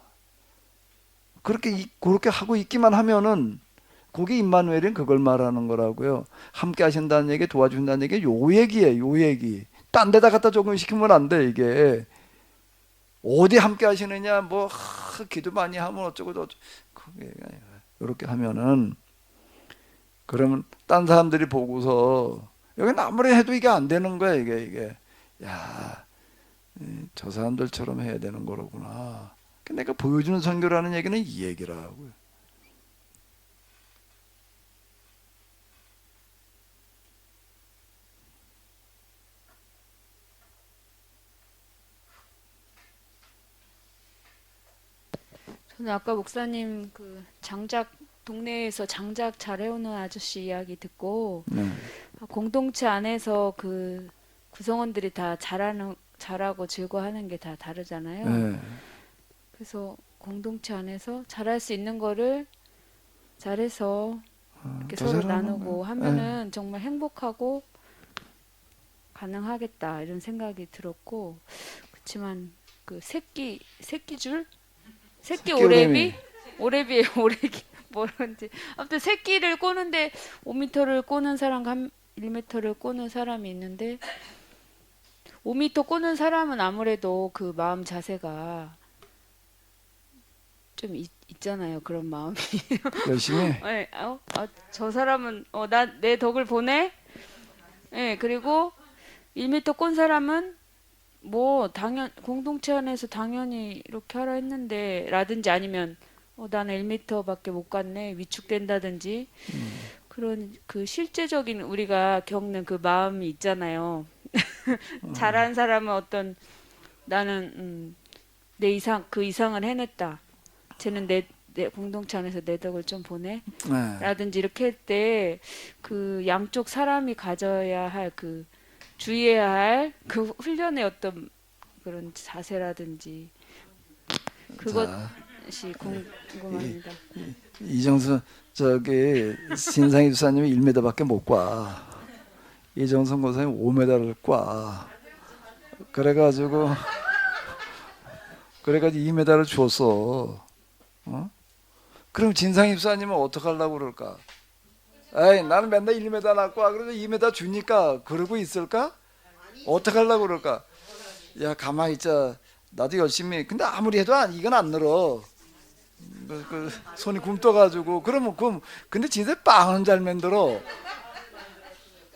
그렇게 하고 있기만 하면은 그게 임마누엘은 그걸 말하는 거라고요. 함께 하신다는 얘기, 도와준다는 얘기, 요 얘기예요. 요 얘기. 딴 데다 갖다 적용시키면 안 돼. 이게 어디 함께 하시느냐, 뭐 기도 많이 하면 어쩌고 저쩌고 그게 이렇게 하면은 그러면 딴 사람들이 보고서 여기는 아무리 해도 이게 안 되는 거야. 이게 야, 저 사람들처럼 해야 되는 거로구나. 내가 보여주는 선교라는 얘기는 이 얘기라고요. 저는 아까 목사님 그 장작 동네에서 장작 잘해오는 아저씨 이야기 듣고 네. 공동체 안에서 그 구성원들이 다 잘하고 즐거워하는 게 다 다르잖아요. 네. 그래서 공동체 안에서 잘할 수 있는 거를 잘해서 이렇게 더 서로 잘하는 나누고 거예요. 하면은 정말 행복하고 가능하겠다 이런 생각이 들었고, 그렇지만 그 새끼줄 새끼 오래비 오래비예요. 오래기 뭐런지 아무튼 새끼를 꼬는데 5m를 꼬는 사람과 1m를 꼬는 사람이 있는데 5m 꼬는 사람은 아무래도 그 마음 자세가 좀 있잖아요. 그런 마음이. 열심히. 네, 저 사람은 나 내 덕을 보네. 네, 그리고 1m 꼰 사람은 뭐 공동체 안에서 당연히 이렇게 하라 했는데 라든지 아니면 나는 1m밖에 못 갔네 위축된다든지 그런 그 실제적인 우리가 겪는 그 마음이 있잖아요. 잘한 사람은 어떤 나는 내 이상 그 이상을 해냈다. 쟤는 내 공동체 안에서 내 덕을 좀 보네. 네. 라든지 이렇게 할 때 그 양쪽 사람이 가져야 할 그 주의해야 할 그 훈련의 어떤 그런 자세라든지 그것이 궁금합니다. 이정수 신상희 주사님이 1m밖에 못 과. 이정선 고사님 5m를 과. 그래가지고 2m를 줬어. 그럼 진상희 주사님은 어떻게 하려고 그럴까? 에이, 나는 맨날 1m 낳고 와. 그래서 2m 주니까 그러고 있을까? 어떻게 하려고 그럴까? 야, 가만히 있자. 나도 열심히. 근데 아무리 해도 이건 안 늘어. 그 손이 굼떠가지고. 그럼 근데 진짜 빵은 잘 만들어.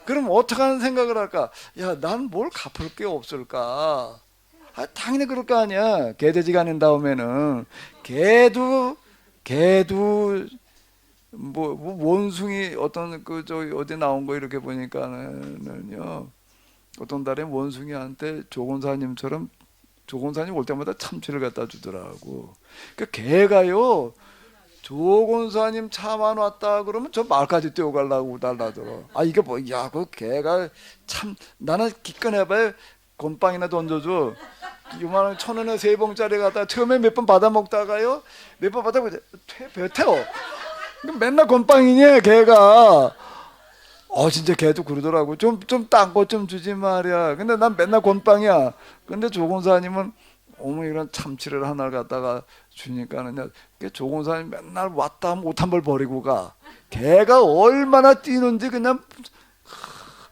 그럼 어떻게 하는 생각을 할까? 야, 난 뭘 갚을 게 없을까? 당연히 그럴 거 아니야. 개돼지가 낸 다음에는 개도 뭐 원숭이 어떤 어디 나온 거 이렇게 보니까는요. 어떤 달에 원숭이한테 조gon사님처럼 조gon사님 올 때마다 참치를 갖다 주더라고. 그 개가요. 조gon사님 차만 왔다 그러면 저 말까지 뛰어가려고 달라들어. 이게 뭐야? 그 개가 참 나는 기껏해봐야 곰빵이나 던져줘. 요만한 1,000원에 3봉짜리 갖다 처음에 몇 번 받아 먹다가요. 몇 번 받아 먹자 뱉어. 맨날 곰빵이냐 개가. 진짜 걔도 그러더라고. 좀 딴 거 좀 주지 말이야. 근데 난 맨날 곰빵이야. 근데 조gon사님은 어머 이런 참치를 하나를 갖다가 주니까는 조gon사님 맨날 왔다 하면 옷 한 벌 버리고 가. 걔가 얼마나 뛰는지 그냥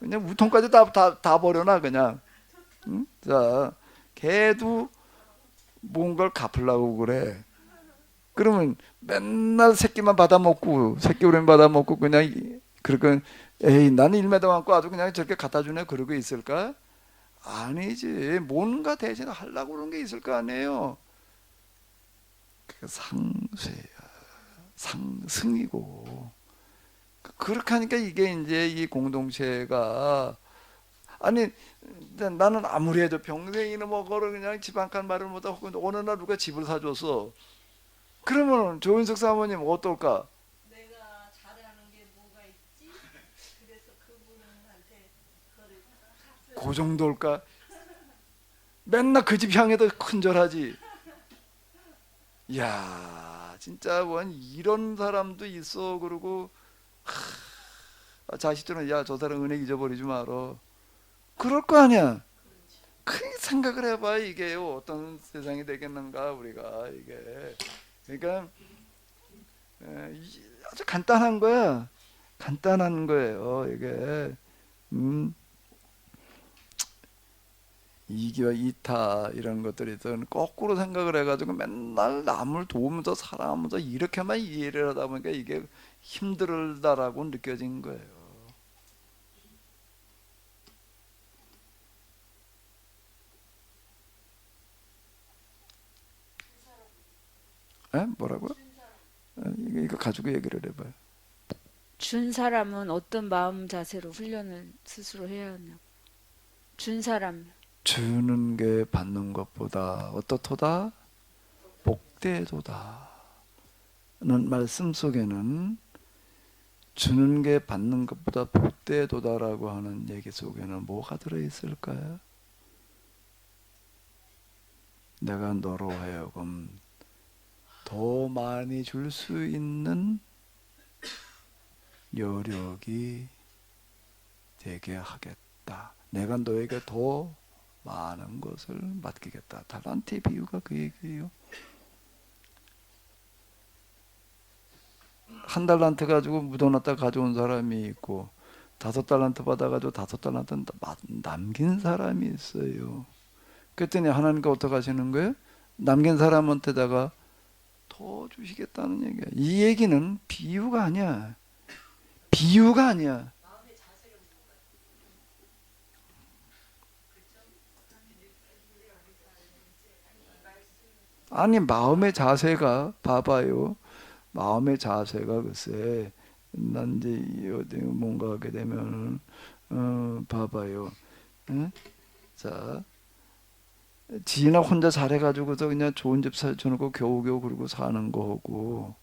우통까지 다 버려놔 그냥. 응? 자, 걔도 뭔가를 갚으려고 그래. 그러면 맨날 새끼만 받아먹고 새끼 오랜 받아먹고 그냥 그러니까 에이 나는 1m 안고 아주 그냥 저렇게 갖다 주네 그러고 있을까? 아니지. 뭔가 대신 하려고 그런 게 있을 거 아니에요. 그게 상쇄야. 상승이고 그렇게 하니까 이게 이제 이 공동체가 아니 나는 아무리 해도 평생이나 뭐거를 그냥 집 한 칸 말을 못하고 어느 날 누가 집을 사줬어. 그러면 조은석 사모님 어떨까? 내가 잘하는 게 뭐가 있지? 그래서 그분한테 그거를 그 정도일까? 맨날 그 집 향해도 큰절하지. 이야 진짜 원 이런 사람도 있어. 그러고 자식들은 야 저 사람 은행 잊어버리지 마라. 그럴 거 아니야. 큰 생각을 해봐. 이게 어떤 세상이 되겠는가 우리가 이게. 그러니까 아주 간단한 거야. 간단한 거예요 이게. 이기와 이타 이런 것들이 거꾸로 생각을 해가지고 맨날 남을 도우면서 살아가면서 이렇게만 이해를 하다 보니까 이게 힘들다라고 느껴진 거예요. 에? 뭐라고요? 이거 가지고 얘기를 해봐요. 준 사람은 어떤 마음 자세로 훈련을 스스로 해야 하냐고. 준 사람. 주는 게 받는 것보다 어떻도다? 복되도다. 는 말씀 속에는 주는 게 받는 것보다 복되도다라고 하는 얘기 속에는 뭐가 들어있을까요? 내가 너로 하여금 더 많이 줄 수 있는 여력이 되게 하겠다. 내가 너에게 더 많은 것을 맡기겠다. 달란트의 비유가 그 얘기예요. 한 달란트 가지고 묻어놨다 가져온 사람이 있고 5달란트 받아가지고 5달란트 남긴 사람이 있어요. 그랬더니 하나님께 어떻게 하시는 거예요? 남긴 사람한테다가 더 주시겠다는 얘기야. 이 얘기는 비유가 아니야. 비유가 아니야. 아니 마음의 자세가 봐봐요. 마음의 자세가 글쎄 난 이제 어디 뭔가 하게 되면 봐봐요. 응? 자 지인아 혼자 잘해가지고서 그냥 좋은 집 사주놓고 겨우겨우 그러고 사는 거고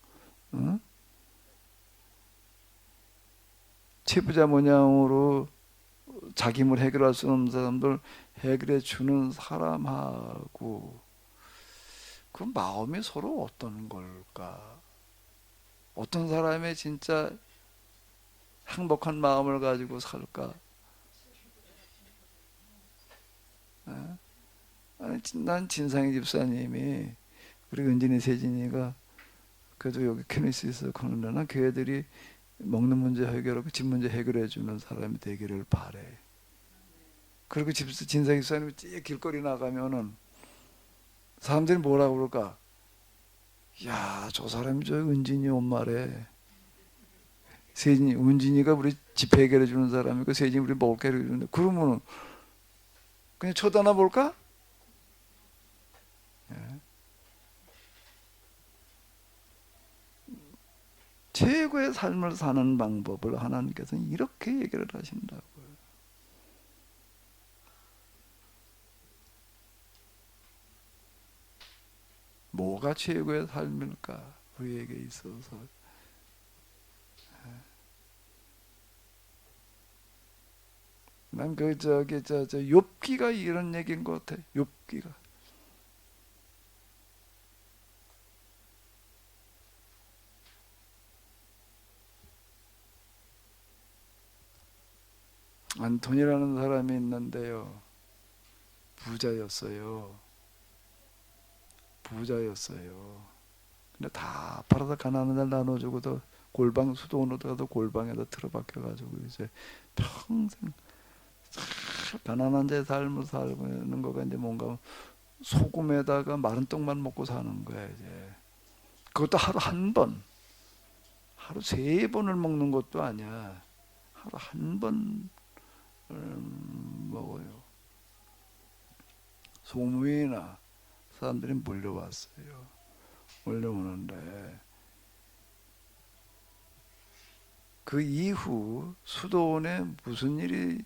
응? 체부자 모양으로 자기 물 해결할 수 없는 사람들 해결해 주는 사람하고 그 마음이 서로 어떤 걸까? 어떤 사람의 진짜 행복한 마음을 가지고 살까? 아니, 난 진상희 집사님이 우리 은진이 세진이가 그래도 여기 케네시스 그러나 교회들이 먹는 문제 해결하고 집 문제 해결해 주는 사람이 되기를 바래. 그리고 진상희 집사님이 길거리 나가면은 사람들이 뭐라고 그럴까? 야, 저 사람이 저 은진이 엄마래. 세진이, 은진이가 우리 집 해결해 주는 사람이고 세진이 우리 먹을 게 해결해 주는데 그러면은 그냥 쳐다나 볼까? 예. 최고의 삶을 사는 방법을 하나님께서는 이렇게 얘기를 하신다고요. 뭐가 최고의 삶일까? 우리에게 있어서. 난 그 저기 저 욥기가 이런 얘기인 것 같아. 욥기가. 안톤이라는 사람이 있는데요. 부자였어요. 근데 다 팔아서 가난한 날 나눠주고도 골방 수도원으로도 골방에다 틀어박혀가지고 이제 평생 가난한 자의 삶을 살고 있는 거가 이제 뭔가 소금에다가 마른 떡만 먹고 사는 거야 이제. 그것도 하루 한 번, 하루 3번을 먹는 것도 아니야. 하루 한 번 먹어요. 소무이나 사람들이 몰려왔어요. 몰려오는데 그 이후 수도원에 무슨 일이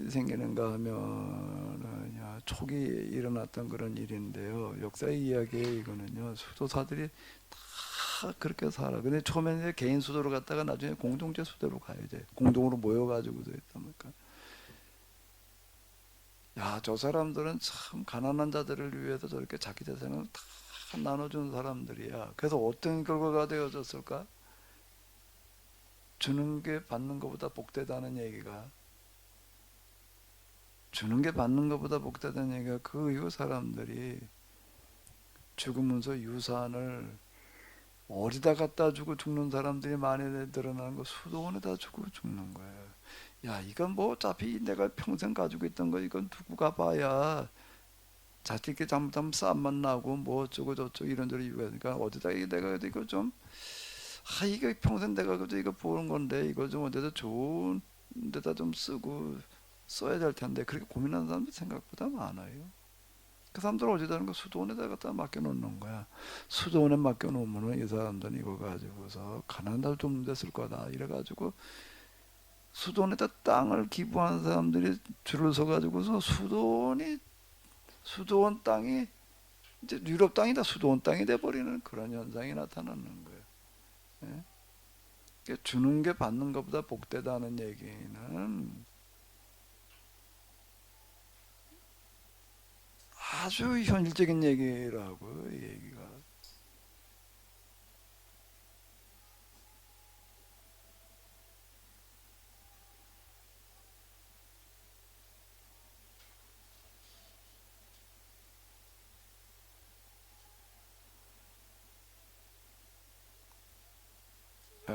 생기는가 하면 초기 일어났던 그런 일인데요. 역사의 이야기에 이거는요. 수도사들이 다 그렇게 살아. 근데 처음에는 이제 개인 수도로 갔다가 나중에 공동체 수도로 가야 돼. 공동으로 모여가지고도 했다니까. 야, 저 사람들은 참 가난한 자들을 위해서 저렇게 자기 재산을 다 나눠준 사람들이야. 그래서 어떤 결과가 되어졌을까? 주는 게 받는 것보다 복되다는 얘기가, 주는 게 받는 것보다 복되다는 얘기가, 그 이후 사람들이 죽으면서 유산을 어디다 갖다 주고 죽는 사람들이 많이 늘어나는 거, 수도원에다 주고 죽는 거예요. 야, 이건 뭐 어차피 내가 평생 가지고 있던 거 이건 두고 가봐야 자식이 잘못하면 싸움만 나고 뭐 어쩌고 저쩌고 이런저런 이유가 있으니까 어디다 내가 이거 좀 이거 평생 내가 그저 이거 보는 건데 이거 좀 어디다 좋은 데다 좀 쓰고 써야 될 텐데 그렇게 고민하는 사람들 생각보다 많아요. 그 사람들 어디다는 거 수도원에다 갖다 맡겨놓는 거야. 수도원에 맡겨놓으면은 이 사람들은 이거 가지고서 가난한 날 좀 됐을 거다 이래가지고 수도원에다 땅을 기부한 사람들이 줄을 서 가지고서 수도원 땅이 이제 유럽 땅이 다 수도원 땅이 돼버리는 그런 현상이 나타나는 거예요. 예? 그러니까 주는 게 받는 것보다 복되다는 얘기는 아주 현실적인 얘기라고, 이 얘기가.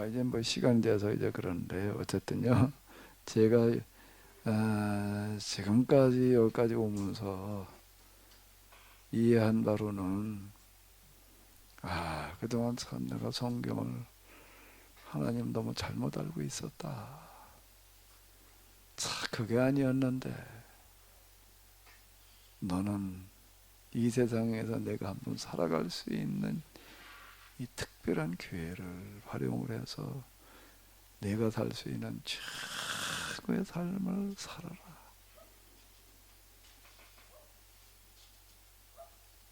이제 뭐 시간이 돼서 이제 그런데 어쨌든요. 제가 지금까지 여기까지 오면서 이해한 바로는 그동안 참 내가 성경을 하나님 너무 잘못 알고 있었다. 참 그게 아니었는데 너는 이 세상에서 내가 한번 살아갈 수 있는 이 특별한 기회를 활용을 해서 내가 살 수 있는 최고의 삶을 살아라.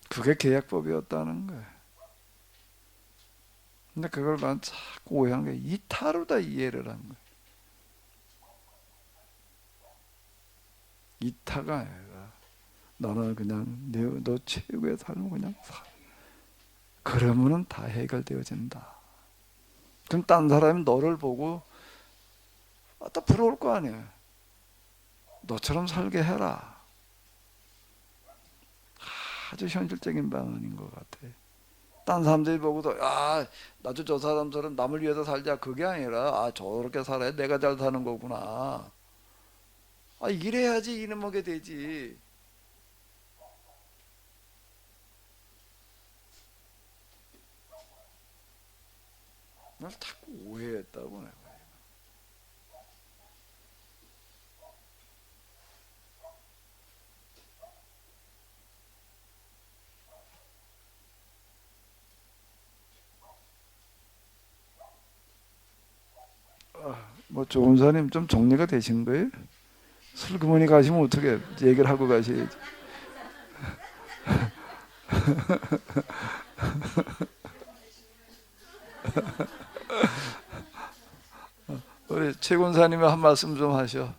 그게 계약법이었다는 거예요. 근데 그걸 난 자꾸 오해한 게 이타로다 이해를 한 거예요. 이타가 아니라 너는 그냥 너 최고의 삶을 그냥 살아. 그러면은 다 해결되어진다. 그럼 딴 사람이 너를 보고 또 부러울 거 아니에요. 너처럼 살게 해라. 아주 현실적인 방안인 것 같아. 딴 사람들이 보고도 나도 저 사람처럼 남을 위해서 살자 그게 아니라 저렇게 살아야 내가 잘 사는 거구나. 이래야지 이름 먹게 되지. 날 자꾸 오해했다고 내가. 뭐 조은사님 좀 정리가 되신 거예요? 슬그머니 가시면 어떻게 얘기를 하고 가셔야지. 우리 최군사님이 한 말씀 좀 하셔.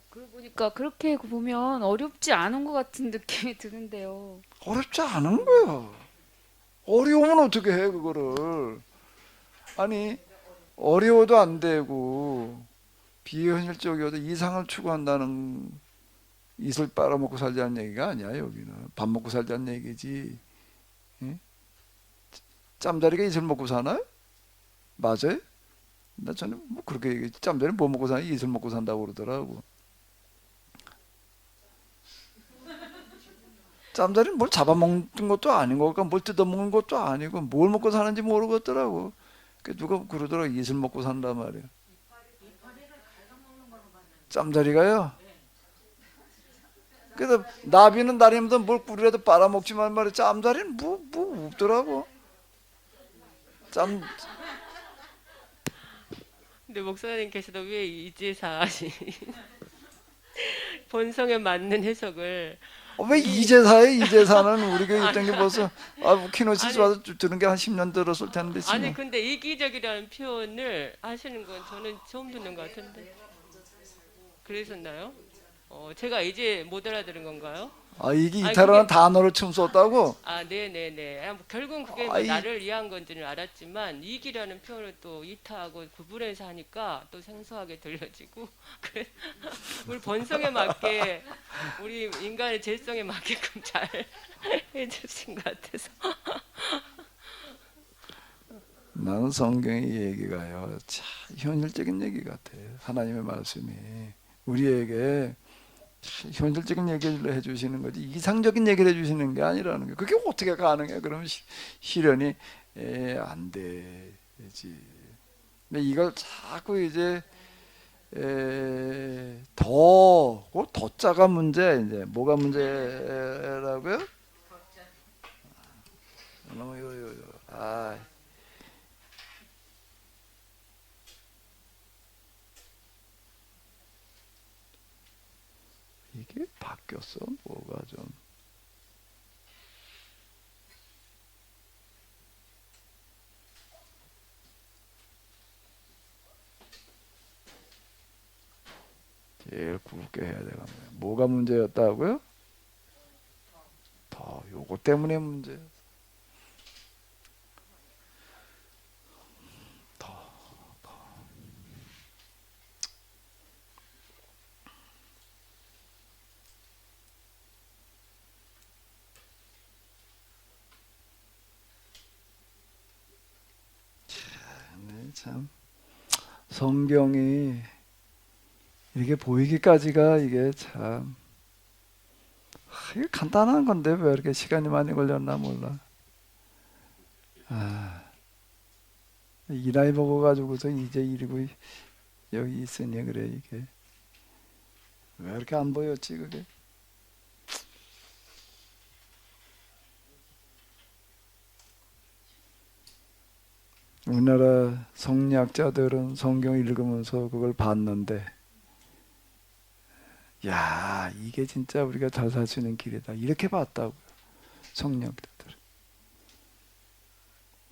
그러고 보니까 그렇게 보면 어렵지 않은 것 같은 느낌이 드는데요. 어렵지 않은 거야. 어려우면 어떻게 해 그거를. 아니 어려워도 안 되고 비현실적이어도 이상을 추구한다는 이슬 빨아먹고 살자는 얘기가 아니야. 여기는 밥 먹고 살자는 얘기지. 예? 짬자리가 이슬 먹고 사나요? 맞아요? 나 저는 뭐 그렇게 얘기했지. 짬자리 뭐 먹고 사나? 이슬 먹고 산다고 그러더라고. 짬자리는 뭘 잡아먹는 것도 아닌 거고 뭘 뜯어먹는 것도 아니고 뭘 먹고 사는지 모르겠더라고. 그 누가 그러더라. 이슬 먹고 산단 말이야. 짬자리가요? 그래서 나비는 다리면서 뭘 꿀이라도 빨아먹지만 말이야. 짬자리는 뭐 없더라고. 근데 목사님께서도 왜 이제사 본성에 맞는 해석을 왜 이제사에 이제사는 우리가 있던 게 벌써 키노시스 아니, 와서 들은 게 한 10년 들었을 텐데 지금. 아니 근데 이기적이라는 표현을 하시는 건 저는 처음 듣는 것 같은데 그랬었나요? 제가 이제 못 알아들은 건가요? 이게 아니, 이탈하는 그게- 단어를 처음 썼다고? 아, 네네네. 결국은 그게 뭐 아이. 나를 위한 건지는 알았지만 이기라는 표현을 또 이타하고 구분해서 하니까 또 생소하게 들려지고 그래 우리 본성에 맞게 우리 인간의 죄성에 맞게끔 잘 해주신 것 같아서 나는 성경의 얘기가요, 참 현실적인 얘기 같아. 하나님의 말씀이 우리에게 참 현실적인 얘기를 해주시는 거지 이상적인 얘기를 해주시는 게 아니라는 게. 그게 어떻게 가능해? 그러면 실현이 안 되지. 근데 이걸 자꾸 이제 더자가 문제. 이제 뭐가 문제라고요? 이게 바뀌었어? 뭐가 좀. 제일 굵게 해야 되겠네. 뭐가 문제였다고요? 요거 때문에 문제. 참 성경이 이렇게 보이기까지가 이게 참 이게 간단한 건데 왜 이렇게 시간이 많이 걸렸나 몰라. 이 나이 먹어가지고서 이제 이러고 여기 있으니 그래. 이게 왜 이렇게 안 보였지 그게. 우리나라 성리학자들은 성경 읽으면서 그걸 봤는데, 야 이게 진짜 우리가 잘 살 수 있는 길이다 이렇게 봤다고요. 성리학자들.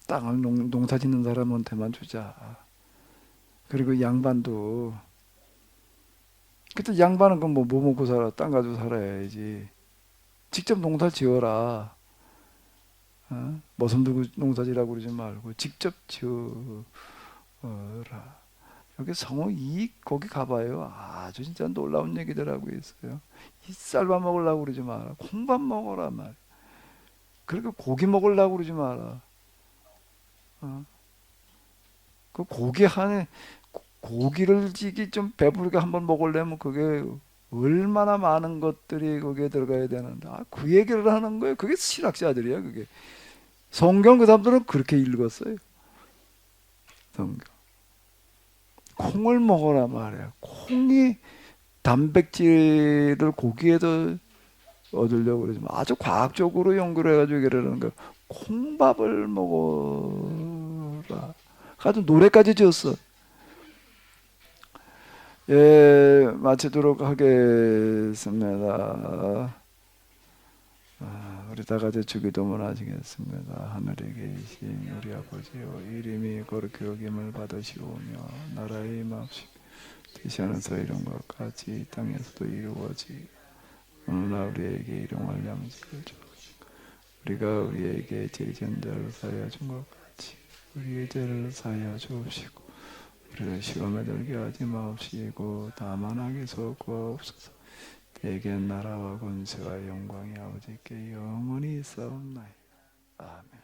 땅을 농사 짓는 사람한테만 주자. 그리고 양반도 그때 양반은 뭐 먹고 살아? 땅 가지고 살아야지. 직접 농사 지어라. 머슴 들고 농사 지라고 그러지 말고 직접 지어라. 여기 성호 거기 가봐요. 아주 진짜 놀라운 얘기들 하고 있어요. 이 쌀밥 먹으려고 그러지 마라. 콩밥 먹어라 말. 그리고 고기 먹으려고 그러지 마라. 그 고기를 지기 좀 배부르게 한번 먹으려면 그게 얼마나 많은 것들이 거기에 들어가야 되는데 그 얘기를 하는 거예요. 그게 신학자들이야. 그게 성경 그 사람들은 그렇게 읽었어요. 성경. 콩을 먹어라 말이야. 콩이 단백질을 고기에도 얻으려고 그러지 마. 아주 과학적으로 연구를 해가지고 이러는 거. 콩밥을 먹어라. 아주 노래까지 지었어. 예, 마치도록 하겠습니다. 우리 다 같이 주기도문 하시겠습니다. 하늘에 계신 우리 아버지여, 이름이 거룩히 여김을 받으시오며 나라의 임합시고 뜻이 하늘에서 이룬 것 같이 땅에서도 이루어지고 오늘날 우리에게 일용할 양식을 주옵시고 우리가 우리에게 죄 지은 자를 사하여 준 것 같이 우리의 죄를 사하여 주옵시고 우리를 시험에 들게 하지 마옵시고 다만 악에서 구하옵소서. 대개 나라와 권세와 영광이 아버지께 영원히 있사옵나이다. 아멘.